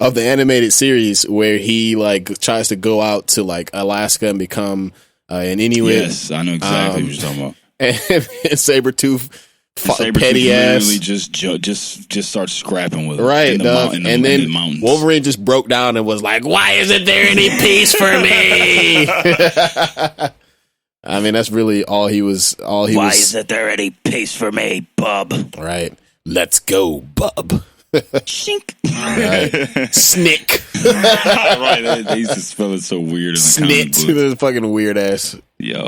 of the animated series where he, like, tries to go out to, like, Alaska and become an Inuit. Yes, I know exactly what you're talking about. And Sabretooth, petty ass, literally just starts scrapping with him. Right, in the mountains. Wolverine just broke down and was like, "Why isn't there any peace for me?" I mean, that's really all he was. Why isn't there any peace for me, bub? Right, let's go, bub. Shink. Right. Snick. Right, they used to spell it so weird in the comic book. Those fucking weird ass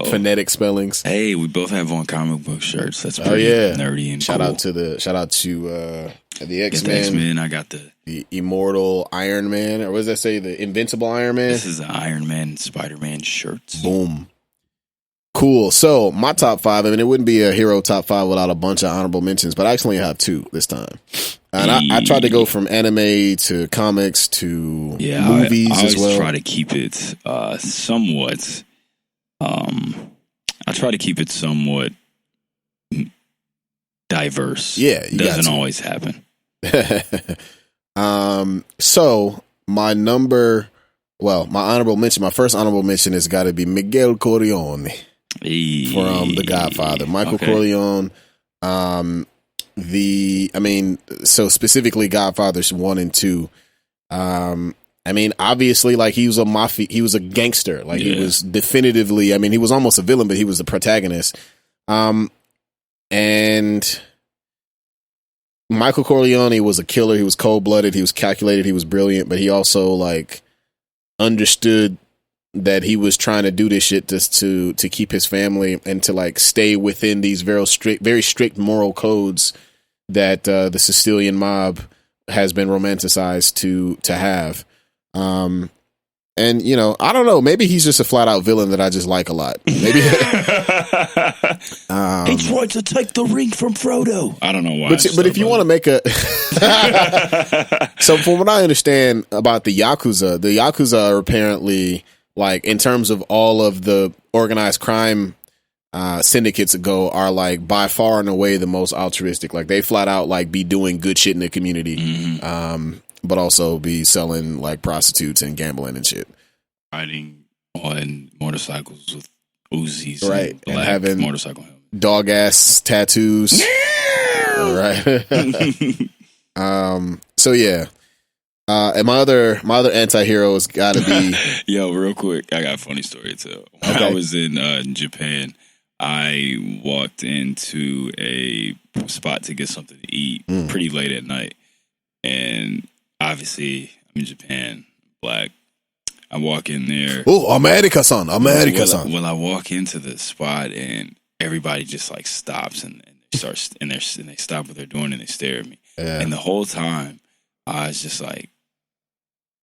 phonetic spellings. Hey, we both have on comic book shirts. That's pretty nerdy and shout cool. out to the X-Men. The X-Men. I got the immortal Iron Man, or what does that say? The invincible Iron Man. This is the Iron Man and Spider-Man shirts. Boom. Cool. So my top 5. I mean, it wouldn't be a hero top 5 without a bunch of honorable mentions, but I actually have 2 this time. And I tried to go from anime to comics to movies I as well. Try to keep it somewhat. I try to keep it somewhat diverse. Yeah, it doesn't always happen. So my honorable mention. My first honorable mention has got to be Miguel Corleone from The Godfather. Michael Corleone. So specifically Godfathers 1 and 2. I mean, obviously, like, he was a gangster. Like, he was definitively, I mean, he was almost a villain, but he was the protagonist. And Michael Corleone was a killer. He was cold-blooded. He was calculated. He was brilliant, but he also, like, understood that he was trying to do this shit just to keep his family and to, like, stay within these very strict moral codes that the Sicilian mob has been romanticized to have. And, you know, I don't know. Maybe he's just a flat out villain that I just like a lot. Maybe he tried to take the ring from Frodo. I don't know why. But if you want to make a so from what I understand about the Yakuza are apparently, like, in terms of all of the organized crime syndicates are, like, by far and away the most altruistic. Like, they flat out, like, be doing good shit in the community. Mm-hmm. But also be selling, like, prostitutes and gambling and shit. Riding on motorcycles with Uzis, right? And having motorcycle dog ass tattoos, right? So yeah, And my other anti-hero has got to be. Yo, real quick, I got a funny story to tell. When I was in Japan, I walked into a spot to get something to eat pretty late at night, and obviously I'm in Japan, black. I walk in there. Oh, America-san. Well, I walk into the spot and everybody just like stops and they stop what they're doing and they stare at me. Yeah. And the whole time I was just like,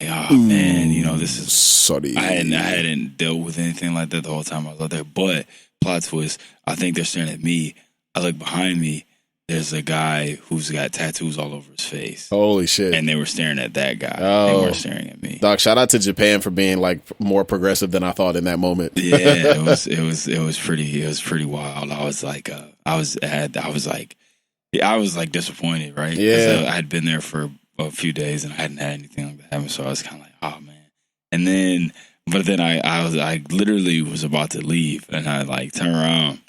oh man, this is sorry. I hadn't dealt with anything like that the whole time I was out there. But plot twist, I think they're staring at me. I look behind me. There's a guy who's got tattoos all over his face. Holy shit. And they were staring at that guy. Oh. They weren't staring at me. Dog, shout out to Japan for being like more progressive than I thought in that moment. Yeah, it was pretty wild. I was like disappointed, right? Yeah. I had been there for a few days and I hadn't had anything like that happen, so I was kind of like, oh man. And then I literally was about to leave and I like turn around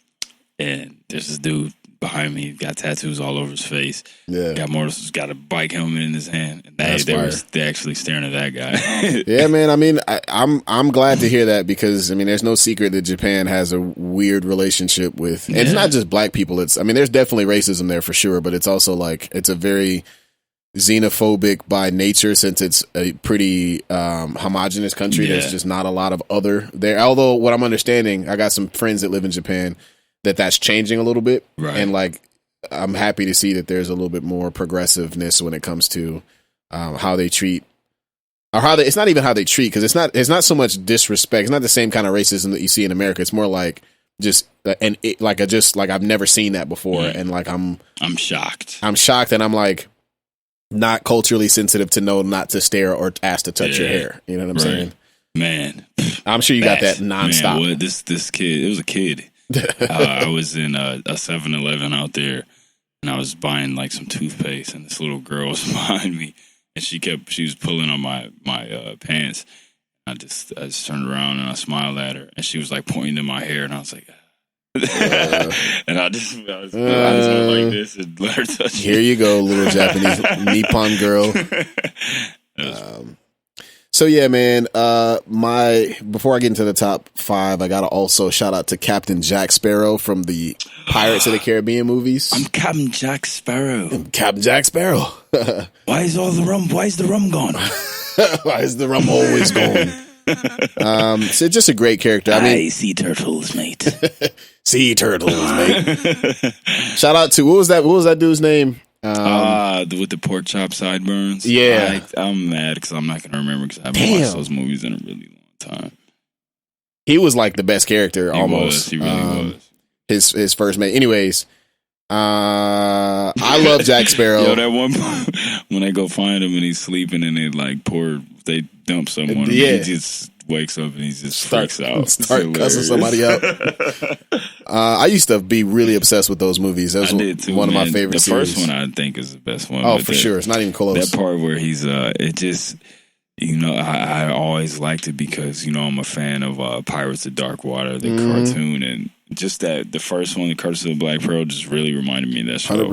and there's this dude behind me, got tattoos all over his face. Yeah, got a bike helmet in his hand. And they actually staring at that guy. Yeah, man. I mean, I'm glad to hear that because there's no secret that Japan has a weird relationship with. And it's not just black people. There's definitely racism there for sure, but it's also like it's a very xenophobic by nature since it's a pretty homogenous country. Yeah. There's just not a lot of other there. Although what I'm understanding, I got some friends that live in Japan. That's changing a little bit. Right. And like, I'm happy to see that there's a little bit more progressiveness when it comes to how they treat or it's not even how they treat. Cause it's not so much disrespect. It's not the same kind of racism that you see in America. It's more like just, I've never seen that before. Mm. And like, I'm shocked. I'm shocked. And I'm like not culturally sensitive to know not to stare or ask to touch your hair. You know what I'm saying? Man, I'm sure you got that nonstop. Man, this kid, it was a kid. I was in a 7-Eleven out there, and I was buying like some toothpaste, and this little girl was behind me, and she was pulling on my pants. I just turned around and I smiled at her, and she was like pointing to my hair, and I was like, and I just went like this and let her touch me. Here you go, little Japanese Nippon girl. So yeah, man, before I get into the top 5, I gotta also shout out to Captain Jack Sparrow from the Pirates of the Caribbean movies. I'm Captain Jack Sparrow. Captain Jack Sparrow. Why is the rum gone? Why is the rum always gone? So just a great character. Sea turtles, mate. Sea turtles, mate. Shout out to what was that dude's name? With the pork chop sideburns. Yeah, I'm mad because I'm not gonna remember because I haven't watched those movies in a really long time. He was like the best character almost. He really was. His first mate. Anyways, I love Jack Sparrow. Yo, that one when they go find him and he's sleeping and they dump someone. Yeah. He just wakes up and he just freaks out. Start cussing somebody out. I used to be really obsessed with those movies. That was one of my favorite series. The first one I think is the best one. Oh, for sure. It's not even close. That part where he's it just I always liked it because I'm a fan of Pirates of Dark Water, the cartoon, and just that the first one, the Curse of the Black Pearl, just really reminded me of that show.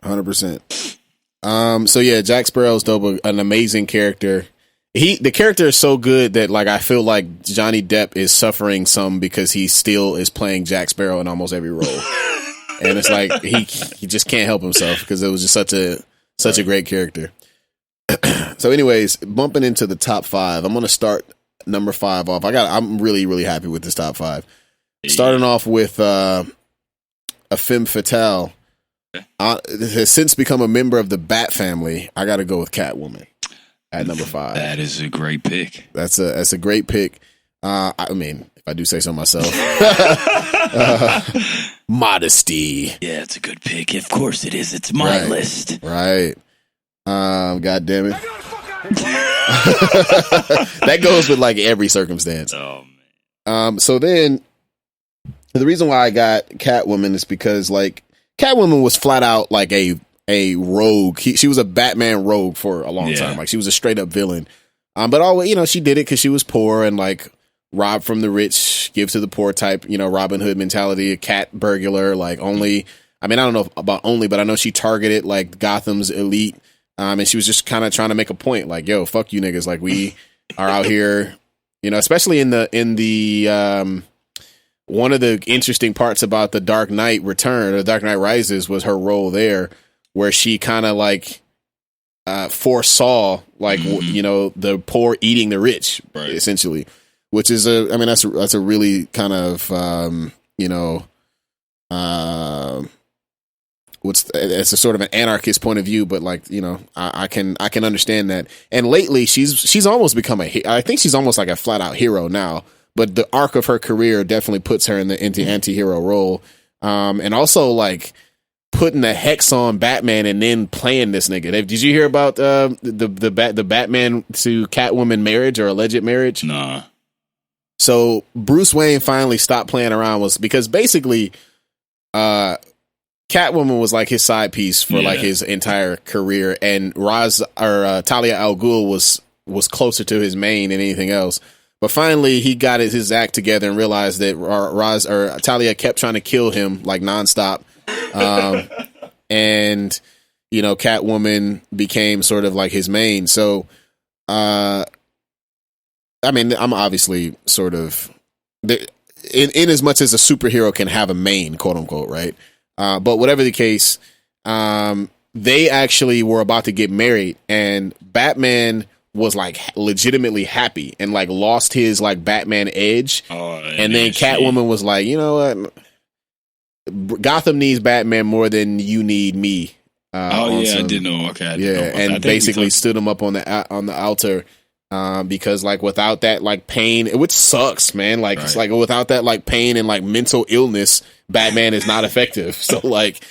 100%. So yeah, Jack Sparrow's dope, an amazing character. The character is so good that like I feel like Johnny Depp is suffering some because he still is playing Jack Sparrow in almost every role, and it's like he just can't help himself because it was just such a great character. So, anyways, bumping into the top 5, I'm gonna start number 5 off. I'm really really happy with this top 5. Starting off with a femme fatale. Has since become a member of the Bat family. I got to go with Catwoman. At number 5. That is a great pick. That's a great pick. I mean, if I do say so myself. Modesty. Yeah, it's a good pick. Of course it is. It's my list. Right. God damn it. That goes with like every circumstance. Oh man. So then the reason why I got Catwoman is because like Catwoman was flat out like a rogue. She was a Batman rogue for a long time. Like she was a straight up villain. But always, she did it because she was poor and like rob from the rich, give to the poor type, Robin Hood mentality, a cat burglar, like only, I don't know about only, but I know she targeted like Gotham's elite, And she was just kind of trying to make a point, like, yo, fuck you niggas. Like, we are out here, especially in the one of the interesting parts about the Dark Knight Return or Dark Knight Rises was her role there, where she kind of like foresaw, like, the poor eating the rich, essentially, which is that's a really kind of, it's a sort of an anarchist point of view, but like, I can understand that. And lately she's almost become I think she's almost like a flat out hero now, but the arc of her career definitely puts her in the anti-hero role. And also like putting the hex on Batman and then playing this nigga. Did you hear about the Batman to Catwoman marriage or alleged marriage? Nah. So Bruce Wayne finally stopped playing around was because basically, Catwoman was like his side piece for like his entire career, and Talia al Ghul was closer to his main than anything else. But finally, he got his act together and realized that Talia kept trying to kill him like nonstop, and Catwoman became sort of like his main. So, I'm obviously sort of in as much as a superhero can have a main, quote unquote, right? But whatever the case, they actually were about to get married, and Batman was like legitimately happy and like lost his like Batman edge. And then Catwoman was like, you know what? Gotham needs Batman more than you need me. I didn't know. Okay, and basically stood him up on the altar. Because like without that like pain, which sucks, man. Like it's like without that like pain and like mental illness, Batman is not effective. So like,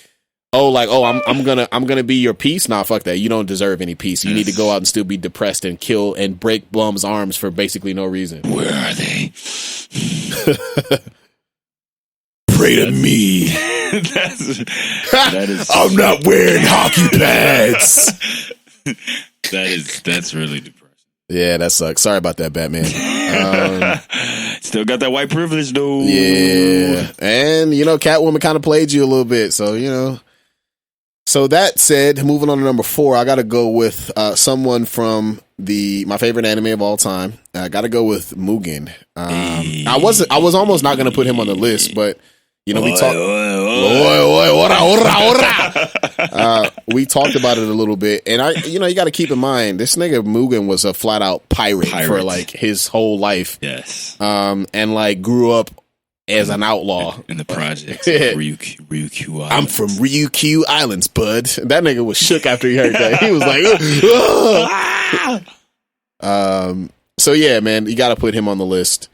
I'm gonna be your peace. Nah, fuck that. You don't deserve any peace. You need to go out and still be depressed and kill and break Blum's arms for basically no reason. Where are they? Pray to me. That is. I'm not wearing hockey pads. That's really depressing. Yeah, that sucks. Sorry about that, Batman. Still got that white privilege, though. Yeah. And, Catwoman kind of played you a little bit. So, So that said, moving on to number 4, I got to go with someone from my favorite anime of all time. I got to go with Mugen. I was almost not going to put him on the list, but, we talked. We talked about it a little bit, and you got to keep in mind this nigga Mugen was a flat out pirate for like his whole life. Yes. And like grew up as an outlaw in the projects. Ryukyu Islands. I'm from Ryukyu Islands, bud. That nigga was shook after he heard that. He was like, so yeah, man, you got to put him on the list.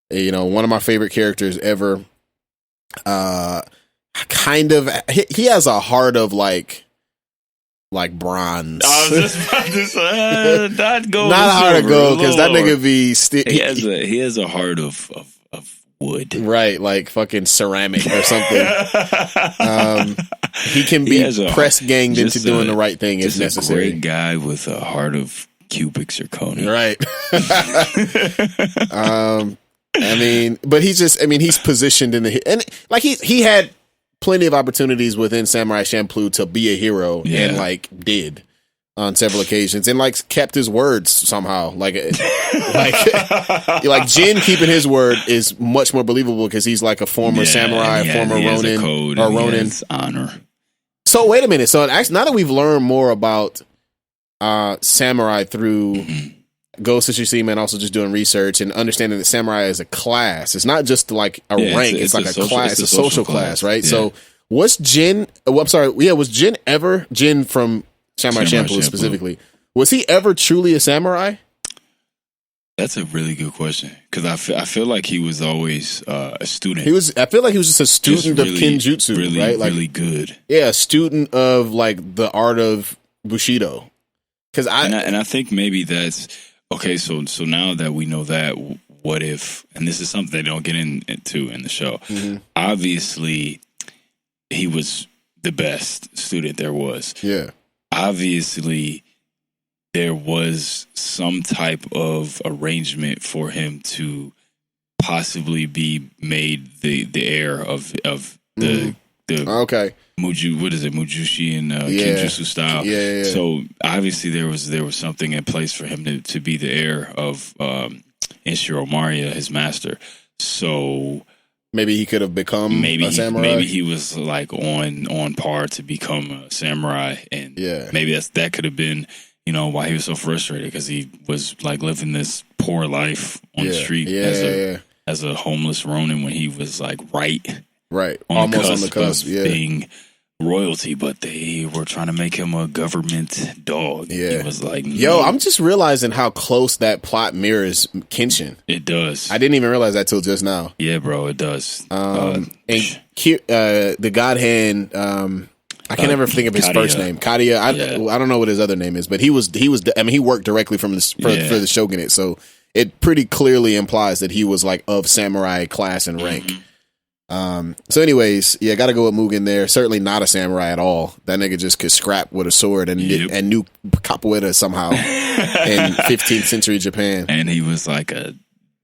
One of my favorite characters ever. Kind of, he has a heart of like bronze. I was just about to say, not gold. Not a heart of gold, because that nigga be he has a heart of wood, right? Like fucking ceramic or something. He can be press ganged into doing the right thing if necessary. A great guy with a heart of cubic zirconia, right? But he's positioned in and like he had plenty of opportunities within Samurai Champloo to be a hero, and like did on several occasions, and like kept his words somehow. Like Jin keeping his word is much more believable because he's like a former samurai, former Ronin or Ronin. Honor. So wait a minute. So actually, now that we've learned more about samurai through Ghost of Tsushima and also just doing research and understanding that samurai is a class. It's not just like a rank. It's like a class. It's a social class, right? Yeah. So was Jin? Was Jin from Samurai Champloo specifically? Was he ever truly a samurai? That's a really good question because I feel like he was always a student. I feel like he was just a student of Kenjutsu, really, right? Like, really good. Yeah, a student of like the art of Bushido. Because I think maybe that's. Okay, so now that we know that, what if, and this is something they don't get into in the show, obviously he was the best student there was. Yeah. Obviously there was some type of arrangement for him to possibly be made the heir of the the what is it, Mujushi and Kenjutsu style. Yeah. So obviously there was something in place for him to be the heir of Inshiro Maria, his master. So maybe he could have become a samurai. Maybe he was like on par to become a samurai, and maybe that could have been, you know, why he was so frustrated, because he was like living this poor life on the street as a homeless Ronin when he was like right almost on the cusp of being royalty, but they were trying to make him a government dog. He was like, yo, I'm just realizing how close that plot mirrors Kenshin. It does. I didn't even realize that till just now. Yeah, bro, it does. And the God Hand, I can never think of his first name. Kadia. I don't know what his other name is, but he was. I mean, he worked directly for the shogunate, so it pretty clearly implies that he was like of samurai class and rank. So anyways, got to go with Mugen there. Certainly not a samurai at all. That nigga just could scrap with a sword and knew capoeira somehow in 15th century Japan. And he was like a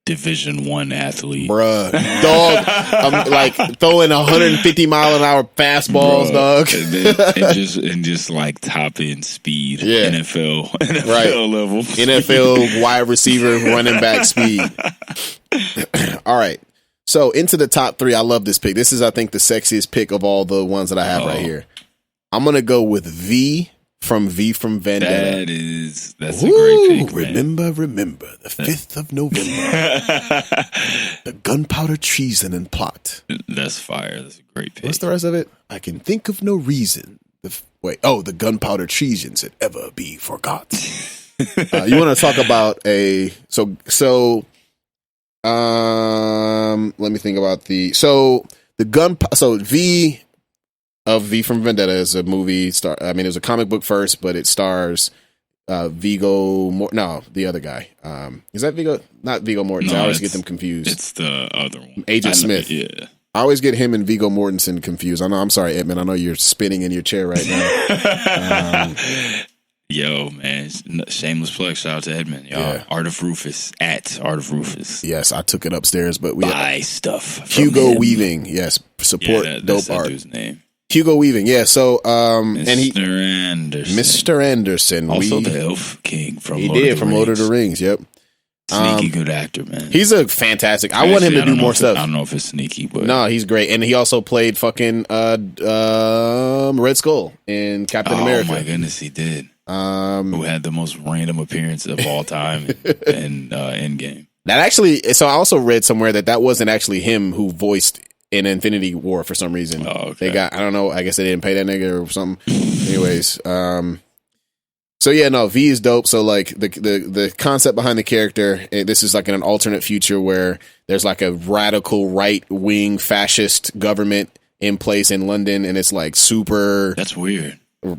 Division I athlete, bruh. Dog, I'm like throwing 150-mile-an-hour fastballs, dog, and just like top end speed, NFL level, NFL wide receiver, running back speed. All right. So into the top 3. I love this pick. This is, I think, the sexiest pick of all the ones that I have right here. I'm gonna go with V from Vendetta. That's a great pick. Remember, the 5th of November. The gunpowder treason and plot. That's fire. That's a great pick. What's the rest of it? I can think of no reason. The gunpowder treason should ever be forgot. You want to talk about let me think about V of V from Vendetta is a movie it was a comic book first, but it stars the other guy. Is that Viggo? Not Viggo Mortensen. No, I always get them confused. It's the other one. Agent Smith. Yeah. I always get him and Viggo Mortensen confused. I'm sorry, Edmund. I know you're spinning in your chair right now. Yo, man, shameless plug. Shout out to Edmund. Y'all, Art of Rufus at Art of Rufus. Yes, I took it upstairs, but we buy stuff. Hugo Weaving, yes, support dope art. Dude's name. Hugo Weaving, yeah. So, Mr. Anderson, also the Elf King from Lord of the Rings. Yep, sneaky good actor, man. He's a fantastic. I want him to do more stuff. I don't know if it's sneaky, but no, he's great, and he also played fucking Red Skull in Captain America. Oh my goodness, he did. Who had the most random appearance of all time in Endgame. That actually, so I also read somewhere that wasn't actually him who voiced in Infinity War for some reason. Oh, okay. They got, I don't know, I guess they didn't pay that nigga or something. Anyways, so yeah, no, V is dope. So like the concept behind the character, this is like in an alternate future where there's like a radical right-wing fascist government in place in London, and it's like super... That's weird. Man.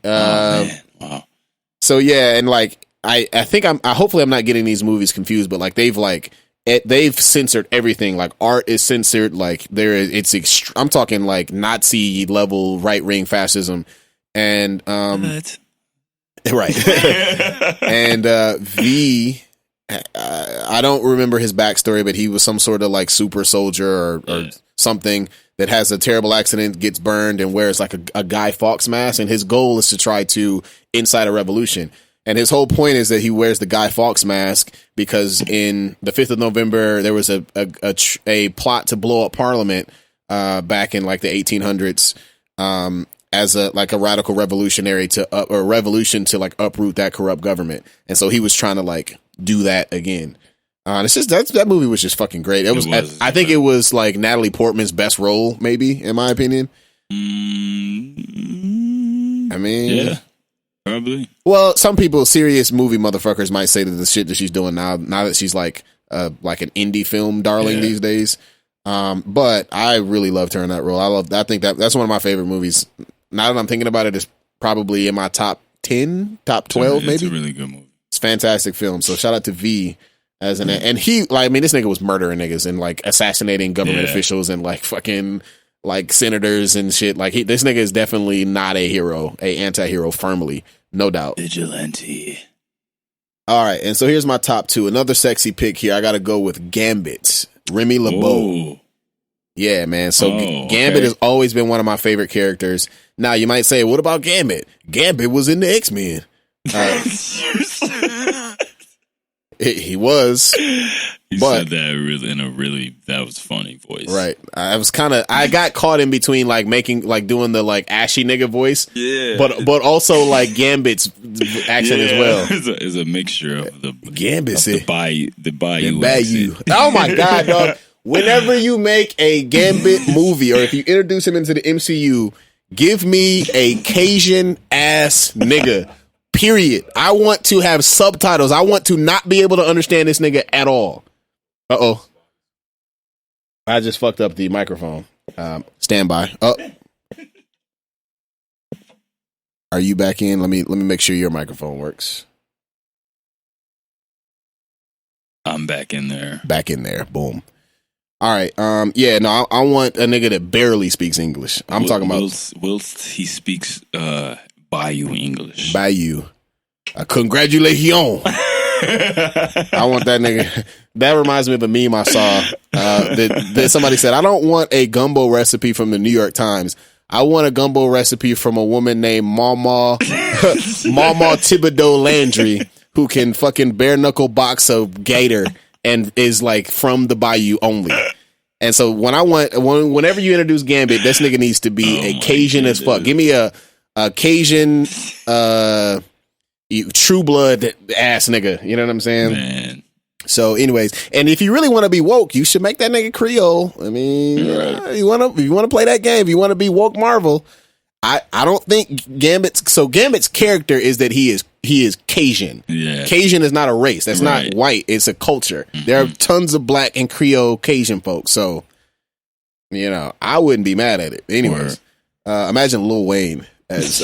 Wow. So yeah, and like I think hopefully I'm not getting these movies confused, but like they've censored everything. Like art is censored. Like I'm talking like Nazi level right wing fascism, and right. And V, I don't remember his backstory, but he was some sort of like super soldier or something that has a terrible accident, gets burned, and wears like a Guy Fawkes mask. And his goal is to try to incite a revolution. And his whole point is that he wears the Guy Fawkes mask because in the 5th of November, there was a plot to blow up Parliament back in like the 1800s as a radical revolutionary revolution to like uproot that corrupt government. And so he was trying to like do that again. It's just that movie was just fucking great. I think it was like Natalie Portman's best role, maybe, in my opinion. I mean, yeah, probably. Well, some people, serious movie motherfuckers, might say that the shit that she's doing now that she's like an indie film darling these days. But I really loved her in that role. I think that's one of my favorite movies. Now that I'm thinking about it, it's probably in my top 10, top 12, maybe. It's a really good movie. It's a fantastic film. So shout out to V. And he, like, I mean, this nigga was murdering niggas and like assassinating government officials and like fucking like senators and shit. Like this nigga is definitely not a hero, a anti-hero firmly, no doubt. Vigilante. All right, and so here's my top 2. Another sexy pick here. I got to go with Gambit Remy LeBeau. Oh. Yeah, man. So Gambit okay. has always been one of my favorite characters. Now, you might say, what about Gambit? Gambit was in the X-Men. He was. You said that really in a really, that was funny voice. Right. I got caught in between like doing the like ashy nigga voice. Yeah. But also like Gambit's accent as well. It's a mixture of the Gambit, the Bayou. Bayou. Oh my God, dog. Whenever you make a Gambit movie or if you introduce him into the MCU, give me a Cajun ass nigga. Period. I want to have subtitles. I want to not be able to understand this nigga at all. Uh-oh. I just fucked up the microphone. Stand by. Are you back in? Let me make sure your microphone works. I'm back in there. Back in there. Boom. All right. Yeah, no, I want a nigga that barely speaks English. I'm talking about whilst he speaks Bayou English. Bayou. Congratulations. I want that nigga. That reminds me of a meme I saw. That somebody said, I don't want a gumbo recipe from the New York Times. I want a gumbo recipe from a woman named Mama Thibodeau Landry, who can fucking bare knuckle box a gator and is like from the Bayou only. And so whenever you introduce Gambit, this nigga needs to be a Cajun as fuck. Give me a Cajun True Blood ass nigga. You know what I'm saying? Man. So anyways, and if you really want to be woke, you should make that nigga Creole. I mean, you want to play that game, you want to be woke Marvel. I don't think Gambit's character is that he is Cajun. Yeah. Cajun is not a race. That's not white. It's a culture. Mm-hmm. There are tons of black and Creole Cajun folks. So, you know, I wouldn't be mad at it. Anyways, imagine Lil Wayne as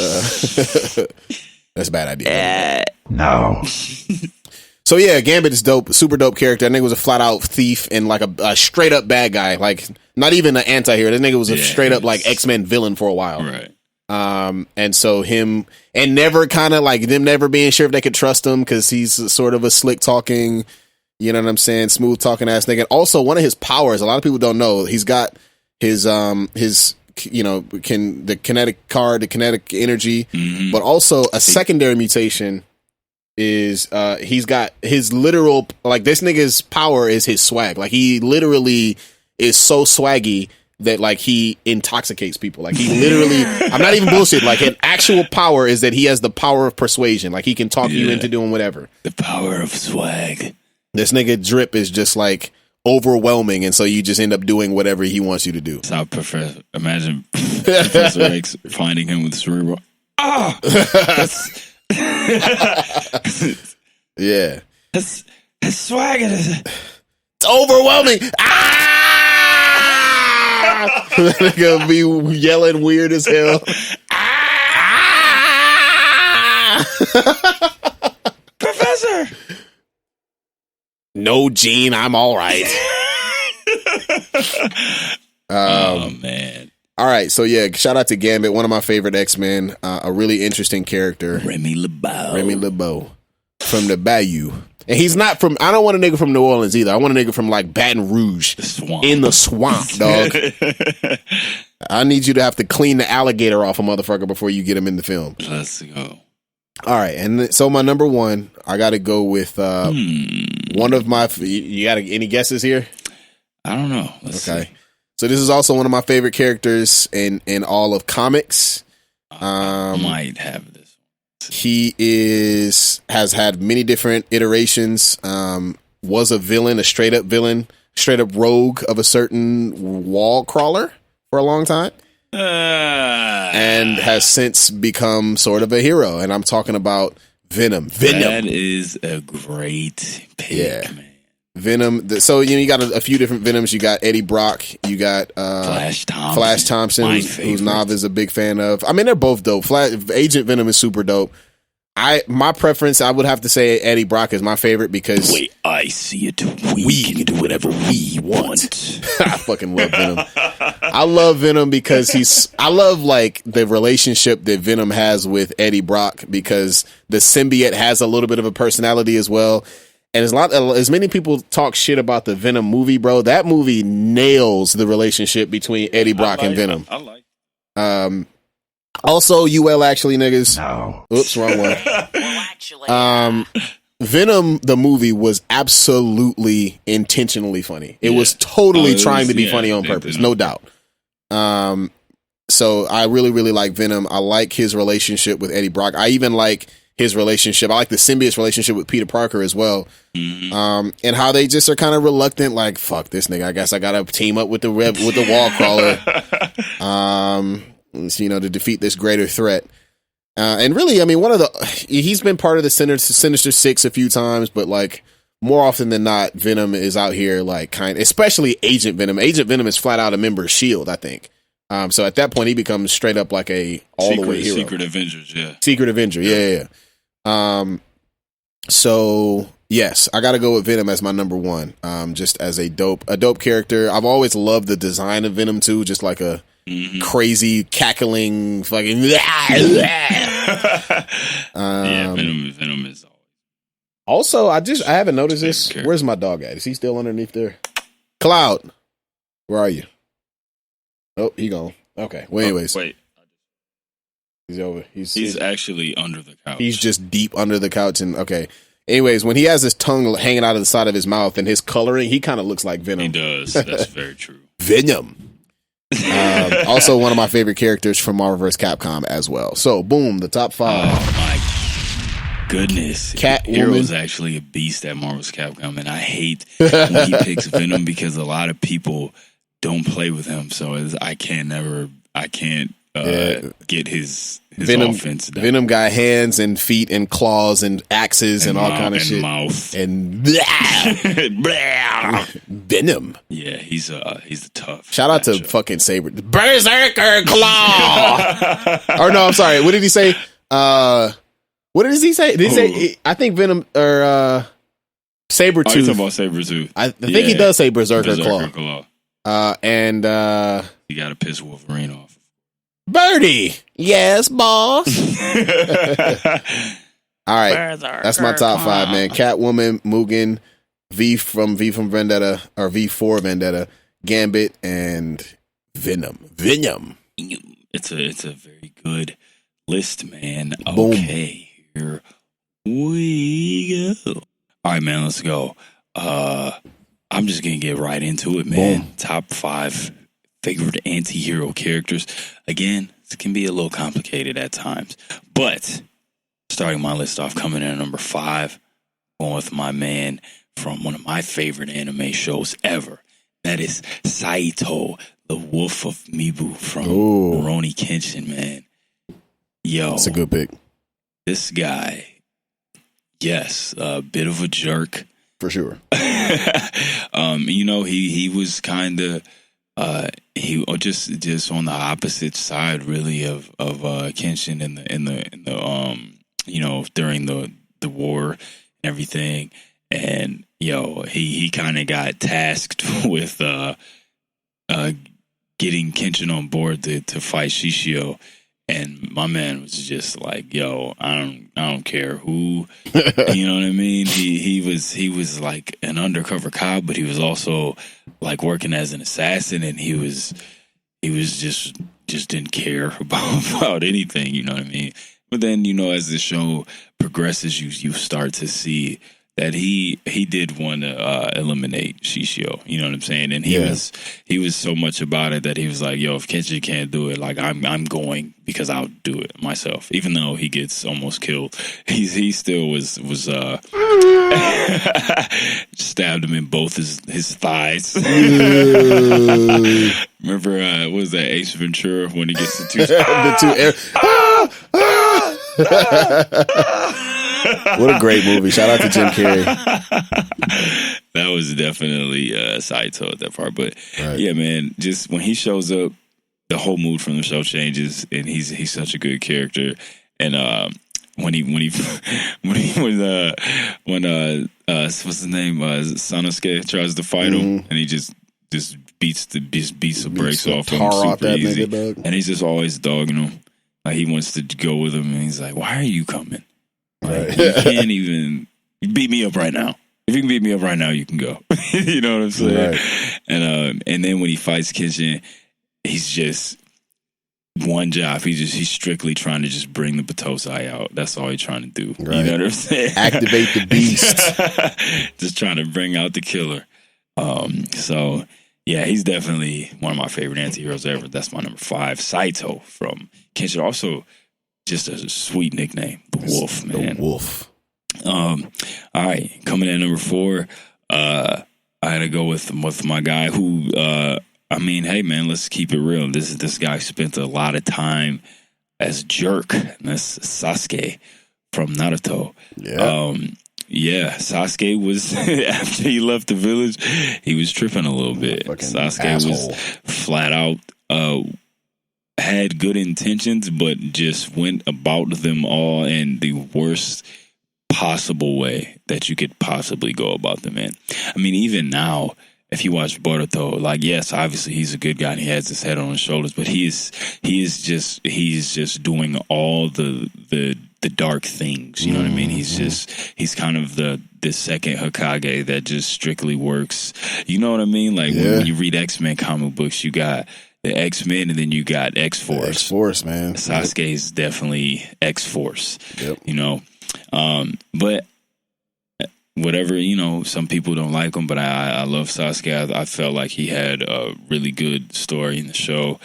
that's a bad idea. No. So yeah, Gambit is dope, super dope character. That nigga was a flat out thief and like a straight up bad guy. Like not even an anti-hero. That nigga was a straight up like X-Men villain for a while. Right. And so him and never kind of like them never being sure if they could trust him because he's sort of a slick talking, you know what I'm saying, smooth talking ass nigga. And also one of his powers, a lot of people don't know, he's got his you know, the kinetic card, the kinetic energy, but also a secondary mutation is he's got his literal, like this nigga's power is his swag. Like he literally is so swaggy that like he intoxicates people. Like he literally, I'm not even bullshit. Like an actual power is that he has the power of persuasion. Like he can talk you into doing whatever. The power of swag. This nigga drip is just like overwhelming, and so you just end up doing whatever he wants you to do. So imagine Professor X finding him with cerebral. Yeah. His swag is it's overwhelming. Nigga be yelling weird as hell. Professor. No, Gene, I'm all right. Oh man. All right, so yeah, shout out to Gambit, one of my favorite X-Men, a really interesting character. Remy LeBeau from the Bayou. And he's not from, I don't want a nigga from New Orleans either. I want a nigga from like Baton Rouge. In the swamp, dog. I need you to have to clean the alligator off a motherfucker before you get him in the film. Let's go. All right, and so my number one, I got to go with one of my, you got any guesses here? I don't know. Let's see. So this is also one of my favorite characters in all of comics. I might have this. He has had many different iterations. Was a villain, a straight up villain, straight up rogue of a certain wall crawler for a long time. And has since become sort of a hero. And I'm talking about Venom. That is a great pick, man. Venom. So you got a few different Venoms. You got Eddie Brock. You got Flash Thompson, who's Nav is a big fan of. I mean, they're both dope. Agent Venom is super dope. My preference, I would have to say Eddie Brock is my favorite because the way I see it, we can do whatever we want. I fucking love Venom. I love Venom because I love like the relationship that Venom has with Eddie Brock because the symbiote has a little bit of a personality as well. And as many people talk shit about the Venom movie, bro, that movie nails the relationship between Eddie Brock and Venom. I like. Also, actually, niggas. No. Oops, wrong one. Venom, the movie, was absolutely intentionally funny. It was totally trying to be funny on purpose, no doubt. So I really, really like Venom. I like his relationship with Eddie Brock. I even like his relationship. I like the symbiote relationship with Peter Parker as well. Mm-hmm. And how they just are kind of reluctant, like, fuck this nigga. I guess I gotta team up with the wall crawler. To defeat this greater threat. And really, I mean, he's been part of the Sinister Six a few times, but like more often than not, Venom is out here like especially Agent Venom. Agent Venom is flat out a member of S.H.I.E.L.D., I think. So at that point, he becomes straight up like a all-the-way hero. Secret Avengers, yeah. Secret Avenger, yeah. So yes, I got to go with Venom as my number one. Just as a dope character. I've always loved the design of Venom too, just like a crazy cackling fucking. Venom is. Also, I haven't noticed this. Where's my dog at? Is he still underneath there? Cloud, where are you? Oh, he gone. Okay. Well, anyways. Wait. He's over. He's actually under the couch. He's just deep under the couch. And okay. Anyways, when he has his tongue hanging out of the side of his mouth and his coloring, he kind of looks like Venom. He does. That's very true. Venom. Also, one of my favorite characters from Marvel vs. Capcom as well. So, boom, the top 5. Oh my goodness! Catwoman. Hero's actually a beast at Marvel vs. Capcom, and I hate when he picks Venom because a lot of people don't play with him, so I can't get his Venom, offense down. Venom got hands and feet and claws and axes and all kind of shit. Mouth. And Venom. Yeah, he's the tough. Shout out to fucking Saber. Berserker Claw. Or no, I'm sorry. What did he say? What did he say? Did he say? I think Venom or Sabretooth. Oh, you're talking about Sabretooth. I think he does say Berserker Claw. And you got to piss Wolverine off. Birdie. Yes, boss. All right. That's my top 5, man. Catwoman, Mugen, V from Vendetta, or V for Vendetta, Gambit, and Venom. It's a very good list, man. Boom. Okay, here we go. All right, man, let's go. I'm just going to get right into it, man. Boom. Top 5 favorite anti-hero characters. Again, it can be a little complicated at times, but starting my list off, coming in at number 5, going with my man from one of my favorite anime shows ever. That is Saito, the Wolf of Mibu from Rurouni Kenshin, man. Yo. That's a good pick. This guy, yes, a bit of a jerk. For sure. He was kind of he just on the opposite side really of Kenshin in the during the war and everything, and he kind of got tasked with getting Kenshin on board to fight Shishio. And my man was just like, "Yo, I don't care who," you know what I mean. He was like an undercover cop, but he was also like working as an assassin, and he was just didn't care about anything, you know what I mean. But then as the show progresses, you start to see that he did want to eliminate Shishio, you know what I'm saying? And he was so much about it that he was like, yo, if Kenshin can't do it, like I'm going, because I'll do it myself. Even though he gets almost killed, he still was stabbed him in both his thighs. Remember what was that, Ace Ventura, when he gets the two What a great movie. Shout out to Jim Carrey. That was definitely Saito at that part. But yeah, man, just when he shows up, the whole mood from the show changes, and he's such a good character. And when what's his name, Sanosuke tries to fight him, and he just beats the brakes off him super easy, and he's just always dogging him. Like he wants to go with him, and he's like, "Why are you coming? Like, you can't even beat me up right now. If you can beat me up right now, you can go. You know what I'm saying? Right. And then when he fights Kenshin, he's just one job. He's strictly trying to just bring the Batosai out. That's all he's trying to do. Right. You know what I'm saying? Activate the beast. Just trying to bring out the killer. So yeah, he's definitely one of my favorite anti-heroes ever. That's my number 5. Saito from Kenshin. Also, just a sweet nickname, the Wolf, man. The Wolf. All right, coming in number 4. I had to go with my guy who. I mean, hey man, let's keep it real. This guy spent a lot of time as jerk, and that's Sasuke from Naruto. Yeah. Sasuke was after he left the village, he was tripping a little bit. Sasuke asshole. was flat out had good intentions, but just went about them all in the worst possible way that you could possibly go about them in. I mean, even now, if you watch Boruto, like, yes, obviously he's a good guy and he has his head on his shoulders, but he's just doing all the dark things. You know what I mean? He's kind of the second Hokage that just strictly works. You know what I mean? Like when you read X-Men comic books, you got the X-Men and then you got X-Force. X-Force, man. Sasuke is definitely X-Force. Yep. You know, but whatever, you know, some people don't like him, but I love Sasuke. I felt like he had a really good story in the show.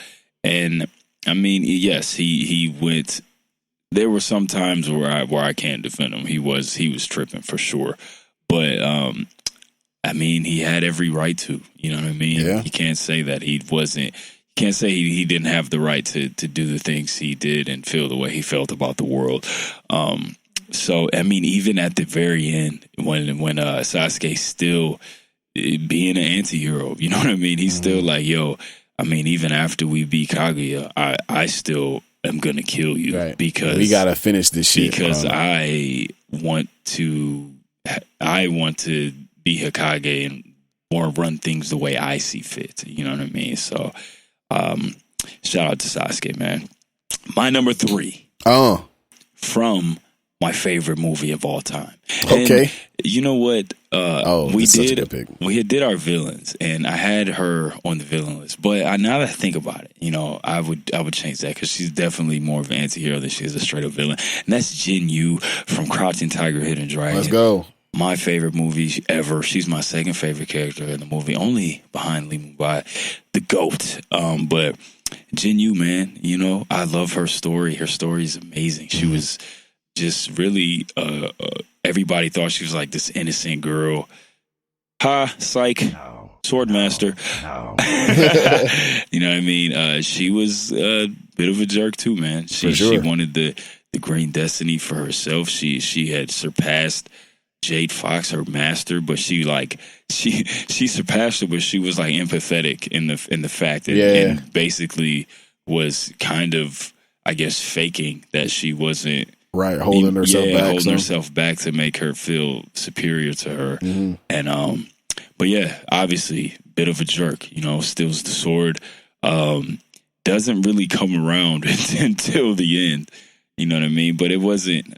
And I mean, yes, he went. There were some times where I can't defend him. He was tripping for sure. But I mean, he had every right to. You know what I mean? Yeah. You can't say that he wasn't. You can't say he didn't have the right to do the things he did and feel the way he felt about the world. So, I mean, even at the very end, when Sasuke still being an anti-hero, you know what I mean? He's still like, yo, I mean, even after we beat Kaguya, I still am going to kill you because we got to finish this shit. Because I want to be Hokage and more run things the way I see fit. You know what I mean? So, shout out to Sasuke, man. My number 3. From my favorite movie of all time. Okay. And you know what? We did our villains, and I had her on the villain list. But now that I think about it, you know, I would change that because she's definitely more of an anti-hero than she is a straight up villain. And that's Jin Yu from Crouching Tiger, Hidden Dragon. Let's go. My favorite movie ever. She's my second favorite character in the movie, only behind Lee Min-bai, the GOAT. But Jin Yu, man, you know, I love her story. Her story is amazing. She was just really, everybody thought she was like this innocent girl. Psych, Swordmaster. You know what I mean? She was a bit of a jerk too, man. She wanted the Green Destiny for herself. She had surpassed Jade Fox, her master, but she surpassed her, but she was like empathetic in the fact that and basically was kind of, I guess, faking that she wasn't holding herself back to make her feel superior to her. And but yeah, obviously bit of a jerk, you know, steals the sword, doesn't really come around until the end, you know what I mean? But it wasn't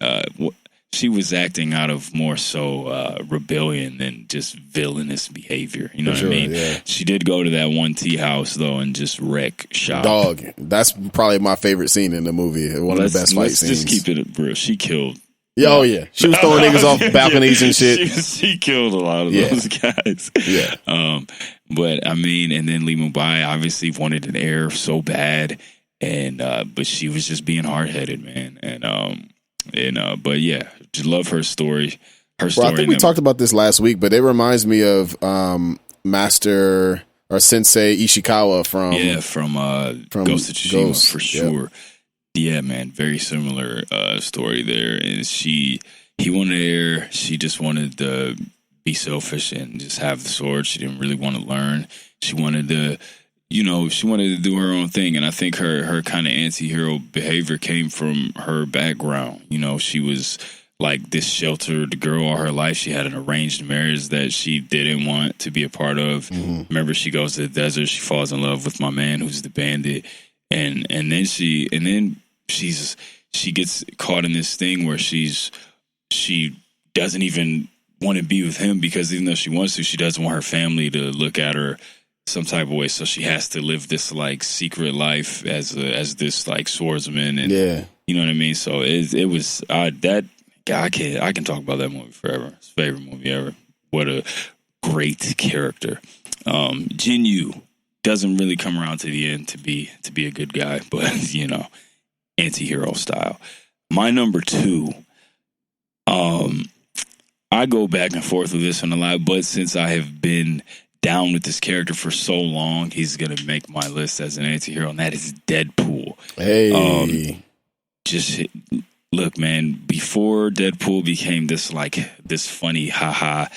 she was acting out of more so rebellion than just villainous behavior. You know what I mean? Yeah. She did go to that one tea house though and just wreck shop. Dog, that's probably my favorite scene in the movie. One of the best fight scenes. Just keep it real. She killed. Oh yeah, she was throwing niggas off balconies and shit. She killed a lot of those guys. Yeah. But I mean, and then Lee Min-bai obviously wanted an heir so bad, and but she was just being hard headed, man. And but yeah, just love her story. I think we talked about this last week, but it reminds me of Master or Sensei Ishikawa from Ghost of Tsushima for sure. Yep. Yeah, man, very similar story there. And he wanted heir. She just wanted to be selfish and just have the sword. She didn't really want to learn. She wanted to. You know, she wanted to do her own thing, and I think her kind of anti-hero behavior came from her background. You know, she was like this sheltered girl all her life. She had an arranged marriage that she didn't want to be a part of. Remember, she goes to the desert. She falls in love with my man, who's the bandit, and then she gets caught in this thing where she doesn't even want to be with him because even though she wants to, she doesn't want her family to look at her some type of way. So she has to live this like secret life as this like swordsman, and you know what I mean. So it was that I can talk about that movie forever. It's my favorite movie ever. What a great character. Jinyu doesn't really come around to the end to be a good guy, but you know, anti-hero style. My number 2. I go back and forth with this one a lot, but since I have been down with this character for so long, he's going to make my list as an anti-hero, and that is Deadpool. Hey. Look, man, before Deadpool became this funny, haha,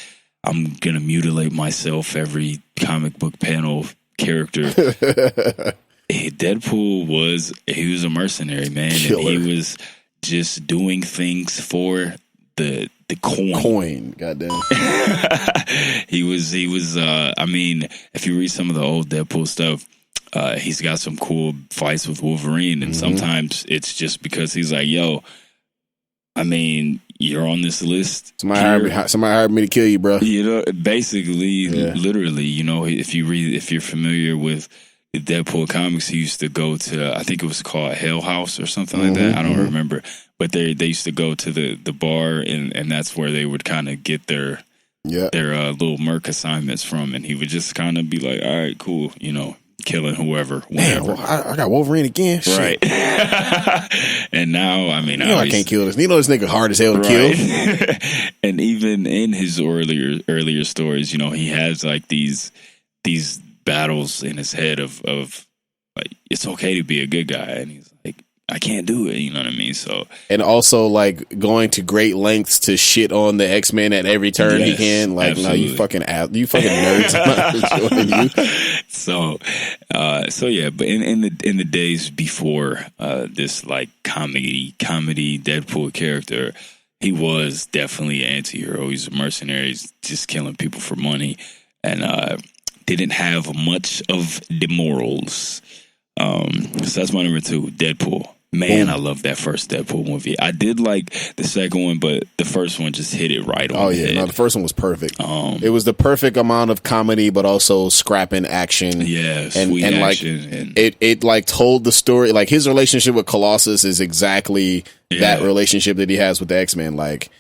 I'm going to mutilate myself every comic book panel character. Deadpool was a mercenary, man. Killer. And he was just doing things for the coin. Goddamn. he was I mean, if you read some of the old Deadpool stuff, he's got some cool fights with Wolverine, and sometimes it's just because he's like, yo, I mean, you're on this list. Somebody hired me to kill you, bro. You know, basically, literally, you know, if you're familiar with Deadpool comics, he used to go to, I think it was called Hell House or something like that. I don't remember. But they used to go to the bar, and that's where they would kind of get their little merc assignments from. And he would just kind of be like, all right, cool, you know, killing whoever, whatever. Damn, I got Wolverine again. Right. And now, I mean, I can't kill this. You know, this nigga hard as hell to kill. And even in his earlier stories, you know, he has like these battles in his head of like, it's okay to be a good guy, and he's like, I can't do it, you know what I mean? So, and also like going to great lengths to shit on the X-Men at every turn he can. Like, absolutely. No, you fucking nerds. I'm not you. So yeah, but in the days before this like comedy Deadpool character, he was definitely an anti-hero. He's a mercenary. He's just killing people for money, and didn't have much of the morals. So that's my number 2, Deadpool. Man, I love that first Deadpool movie. I did like the second one, but the first one just hit it right on the head. No, the first one was perfect. It was the perfect amount of comedy, but also scrapping action. Yeah, sweet and action. Like, it like told the story. Like his relationship with Colossus is exactly that relationship that he has with the X-Men. Like,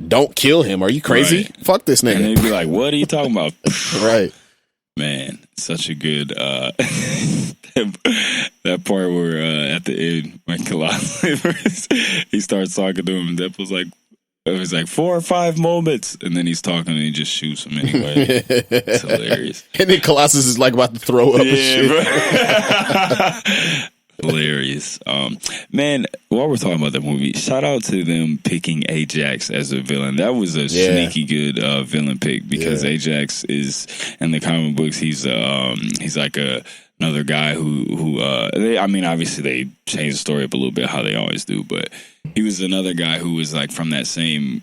don't kill him. Are you crazy? Right. Fuck this nigga. And they'd be like, what are you talking about? Right. Man, such a good that part where at the end when Colossus he starts talking to him, and Deadpool's like, it was like 4 or 5 moments, and then he's talking and he just shoots him anyway. It's hilarious. And then Colossus is like about to throw up and shit. Hilarious. Man, while we're talking about the movie, shout out to them picking Ajax as a villain. That was a sneaky good villain pick, because Ajax is, in the comic books, he's like another guy who obviously they changed the story up a little bit, how they always do, but he was another guy who was like from that same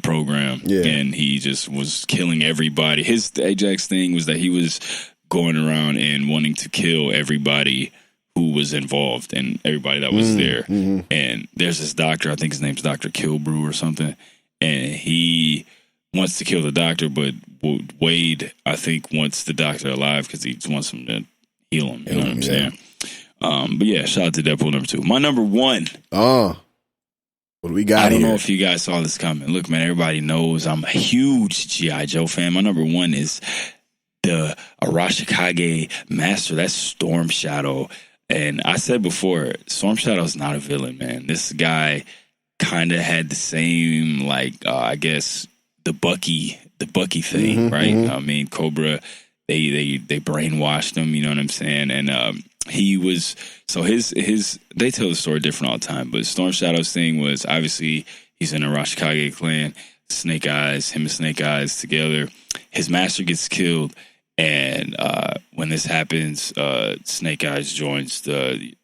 program, and he just was killing everybody. His Ajax thing was that he was going around and wanting to kill everybody who was involved and everybody that was there. And there's this doctor, I think his name's Dr. Kilbrew or something, and he wants to kill the doctor, but Wade, I think, wants the doctor alive because he wants him to heal him. You know what I'm saying? But yeah, shout out to Deadpool number 2. My number 1. What do we got? I don't know if you guys saw this coming. Look, man, everybody knows I'm a huge G.I. Joe fan. My number 1 is the Arashikage Master. That's Storm Shadow. And I said before, Storm Shadow's not a villain, man. This guy kind of had the same, like, I guess, the Bucky thing, right? I mean, Cobra, they brainwashed him, you know what I'm saying? And he was, so his they tell the story different all the time, but Storm Shadow's thing was, obviously, he's in a Arashikage clan, him and Snake Eyes together. His master gets killed. And when this happens, Snake Eyes joins the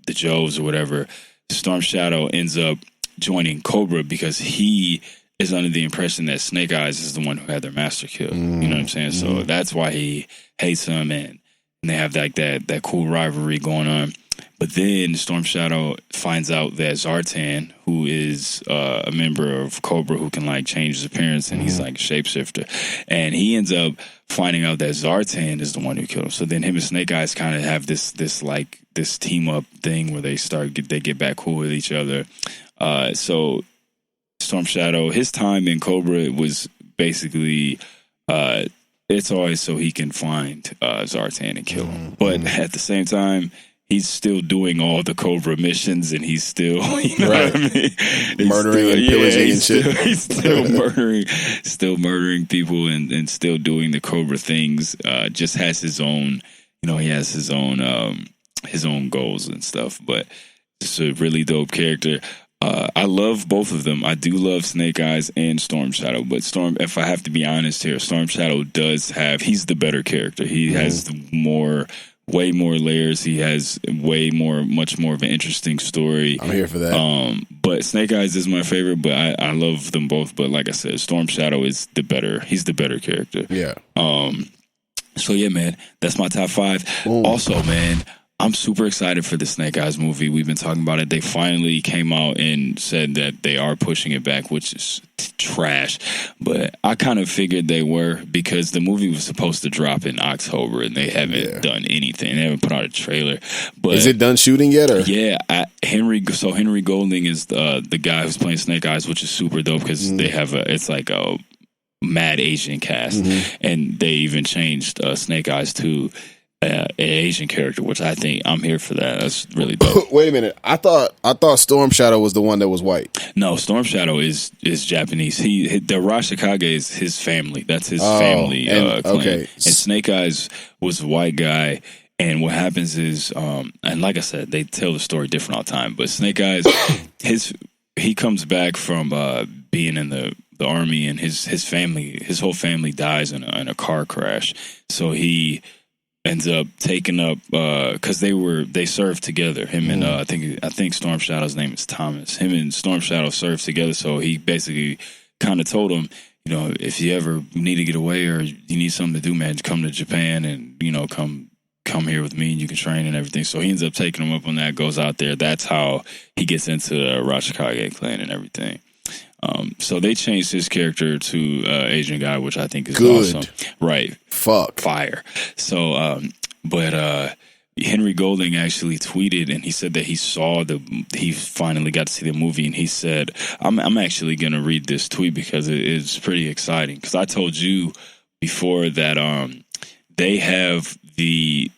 Joes or whatever. Storm Shadow ends up joining Cobra because he is under the impression that Snake Eyes is the one who had their master killed. You know what I'm saying? So that's why he hates him, and they have like that cool rivalry going on. But then Storm Shadow finds out that Zartan, who is a member of Cobra who can like change his appearance, and he's like a shapeshifter, and he ends up finding out that Zartan is the one who killed him. So then him and Snake Eyes kind of have this team up thing where they get back cool with each other. So Storm Shadow, his time in Cobra was basically it's always so he can find Zartan and kill him. But at the same time, he's still doing all the Cobra missions, and he's still, you know what I mean? Murdering and pillaging and shit. He's still murdering people and still doing the Cobra things. Just has his own, he has his own goals and stuff. But it's a really dope character. I love both of them. I do love Snake Eyes and Storm Shadow, but if I have to be honest here, Storm Shadow he's the better character. He has way more layers. He has much more of an interesting story. I'm here for that. But Snake Eyes is my favorite, but I love them both. But like I said, Storm Shadow he's the better character. Yeah. So yeah, man, that's my top 5. Ooh. Also, man, I'm super excited for the Snake Eyes movie. We've been talking about it. They finally came out and said that they are pushing it back, which is trash. But I kind of figured they were, because the movie was supposed to drop in October and they haven't done anything. They haven't put out a trailer. But is it done shooting yet? Or? Yeah, Henry Golding is the guy who's playing Snake Eyes, which is super dope because they have it's like a mad Asian cast, and they even changed Snake Eyes to an Asian character, which I think I'm here for that. That's really dope. Wait a minute. I thought Storm Shadow was the one that was white. No, Storm Shadow is Japanese. The Rashikage is his family. That's his family clan. Okay. And Snake Eyes was a white guy. And what happens is, and like I said, they tell the story different all the time. But Snake Eyes, he comes back from being in the army, and his whole family dies in a car crash. So he ends up taking up because they served together. Him and I think Storm Shadow's name is Thomas. Him and Storm Shadow served together. So he basically kind of told him, if you ever need to get away or you need something to do, man, come to Japan and come here with me and you can train and everything. So he ends up taking him up on that. Goes out there. That's how he gets into the Rashikage clan and everything. So they changed his character to Asian guy, which I think is awesome. Right. Fuck. Fire. So, but Henry Golding actually tweeted, and he said that he finally got to see the movie, and he said, I'm actually going to read this tweet because it's pretty exciting. Because I told you before that they have we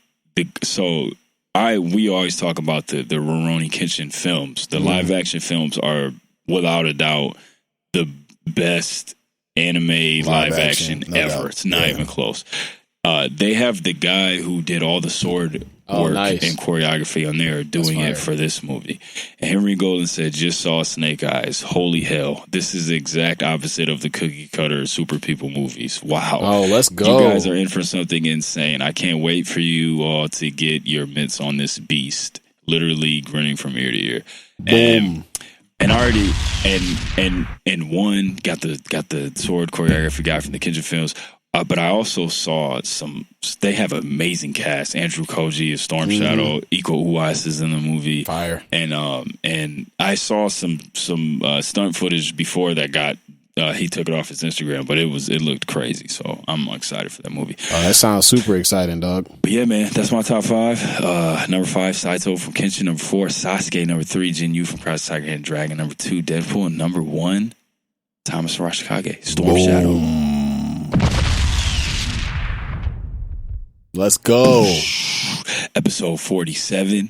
always talk about the Rurouni Kenshin films. The live action films are without a doubt the best anime live action ever. Doubt. It's not even close. They have the guy who did all the sword work and choreography on there doing it for this movie. And Henry Golden said, just saw Snake Eyes. Holy hell. This is the exact opposite of the cookie cutter super people movies. Wow. Oh, let's go. You guys are in for something insane. I can't wait for you all to get your mitts on this beast. Literally grinning from ear to ear. Boom. And already, and one got the sword choreography guy from the Kenshin films. But I also saw they have an amazing cast. Andrew Koji is Storm Shadow. Iko Uwais is in the movie. Fire. And I saw some stunt footage before that got, he took it off his Instagram, but it looked crazy. So I'm excited for that movie. Oh, that sounds super exciting, dog. But yeah, man, that's my top 5. Number 5, Saito from Kenshin. Number 4, Sasuke. Number 3, Jinyu from Crouch Tiger, Hidden Dragon. Number 2, Deadpool. And number 1, Thomas Rashikage, Storm Shadow. Let's go. Episode 47.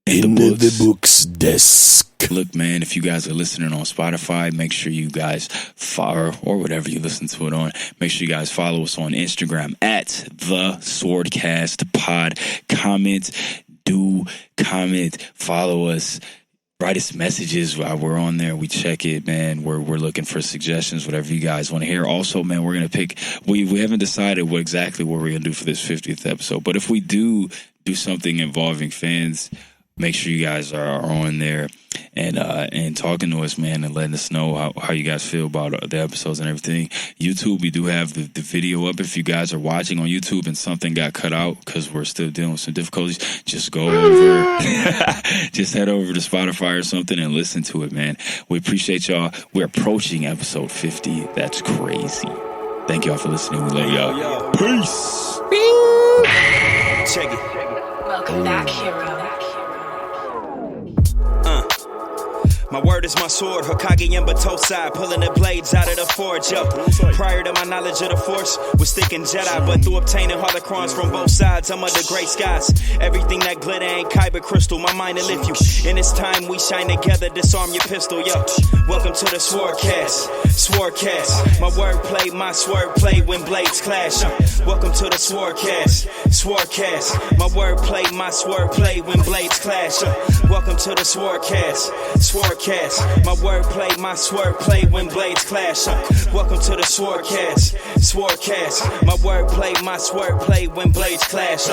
In the books desk. Look, man, if you guys are listening on Spotify, make sure you guys follow, or whatever you listen to it on, make sure you guys follow us on Instagram at the SwordCast Pod. Comment, follow us. Write us messages while we're on there. We check it, man. We're looking for suggestions, whatever you guys want to hear. Also, man, we're going to pick, we haven't decided what we're going to do for this 50th episode. But if we do something involving fans, make sure you guys are on there and talking to us, man, and letting us know how you guys feel about the episodes and everything. YouTube, we do have the video up. If you guys are watching on YouTube and something got cut out because we're still dealing with some difficulties, just go over, just head over to Spotify or something and listen to it, man. We appreciate y'all. We're approaching episode 50. That's crazy. Thank y'all for listening. We love y'all. Peace. Check it. Welcome back, hero. My word is my sword, Hokage and Batosai, pulling the blades out of the forge, yo. Prior to my knowledge of the Force, was thinking Jedi, but through obtaining holocrons from both sides, I'm under gray skies. Everything that glitter ain't kyber crystal, my mind will lift you. In this time we shine together, disarm your pistol, yo. Welcome to the SwordCast, SwordCast. My wordplay, my swordplay when blades clash. Welcome to the SwordCast, SwordCast. My wordplay, my swordplay when blades clash. Welcome to the SwordCast, SwordCast. My wordplay, my swordplay when blades clash. Welcome to the SwordCast, SwordCast. My wordplay, my swordplay when blades clash.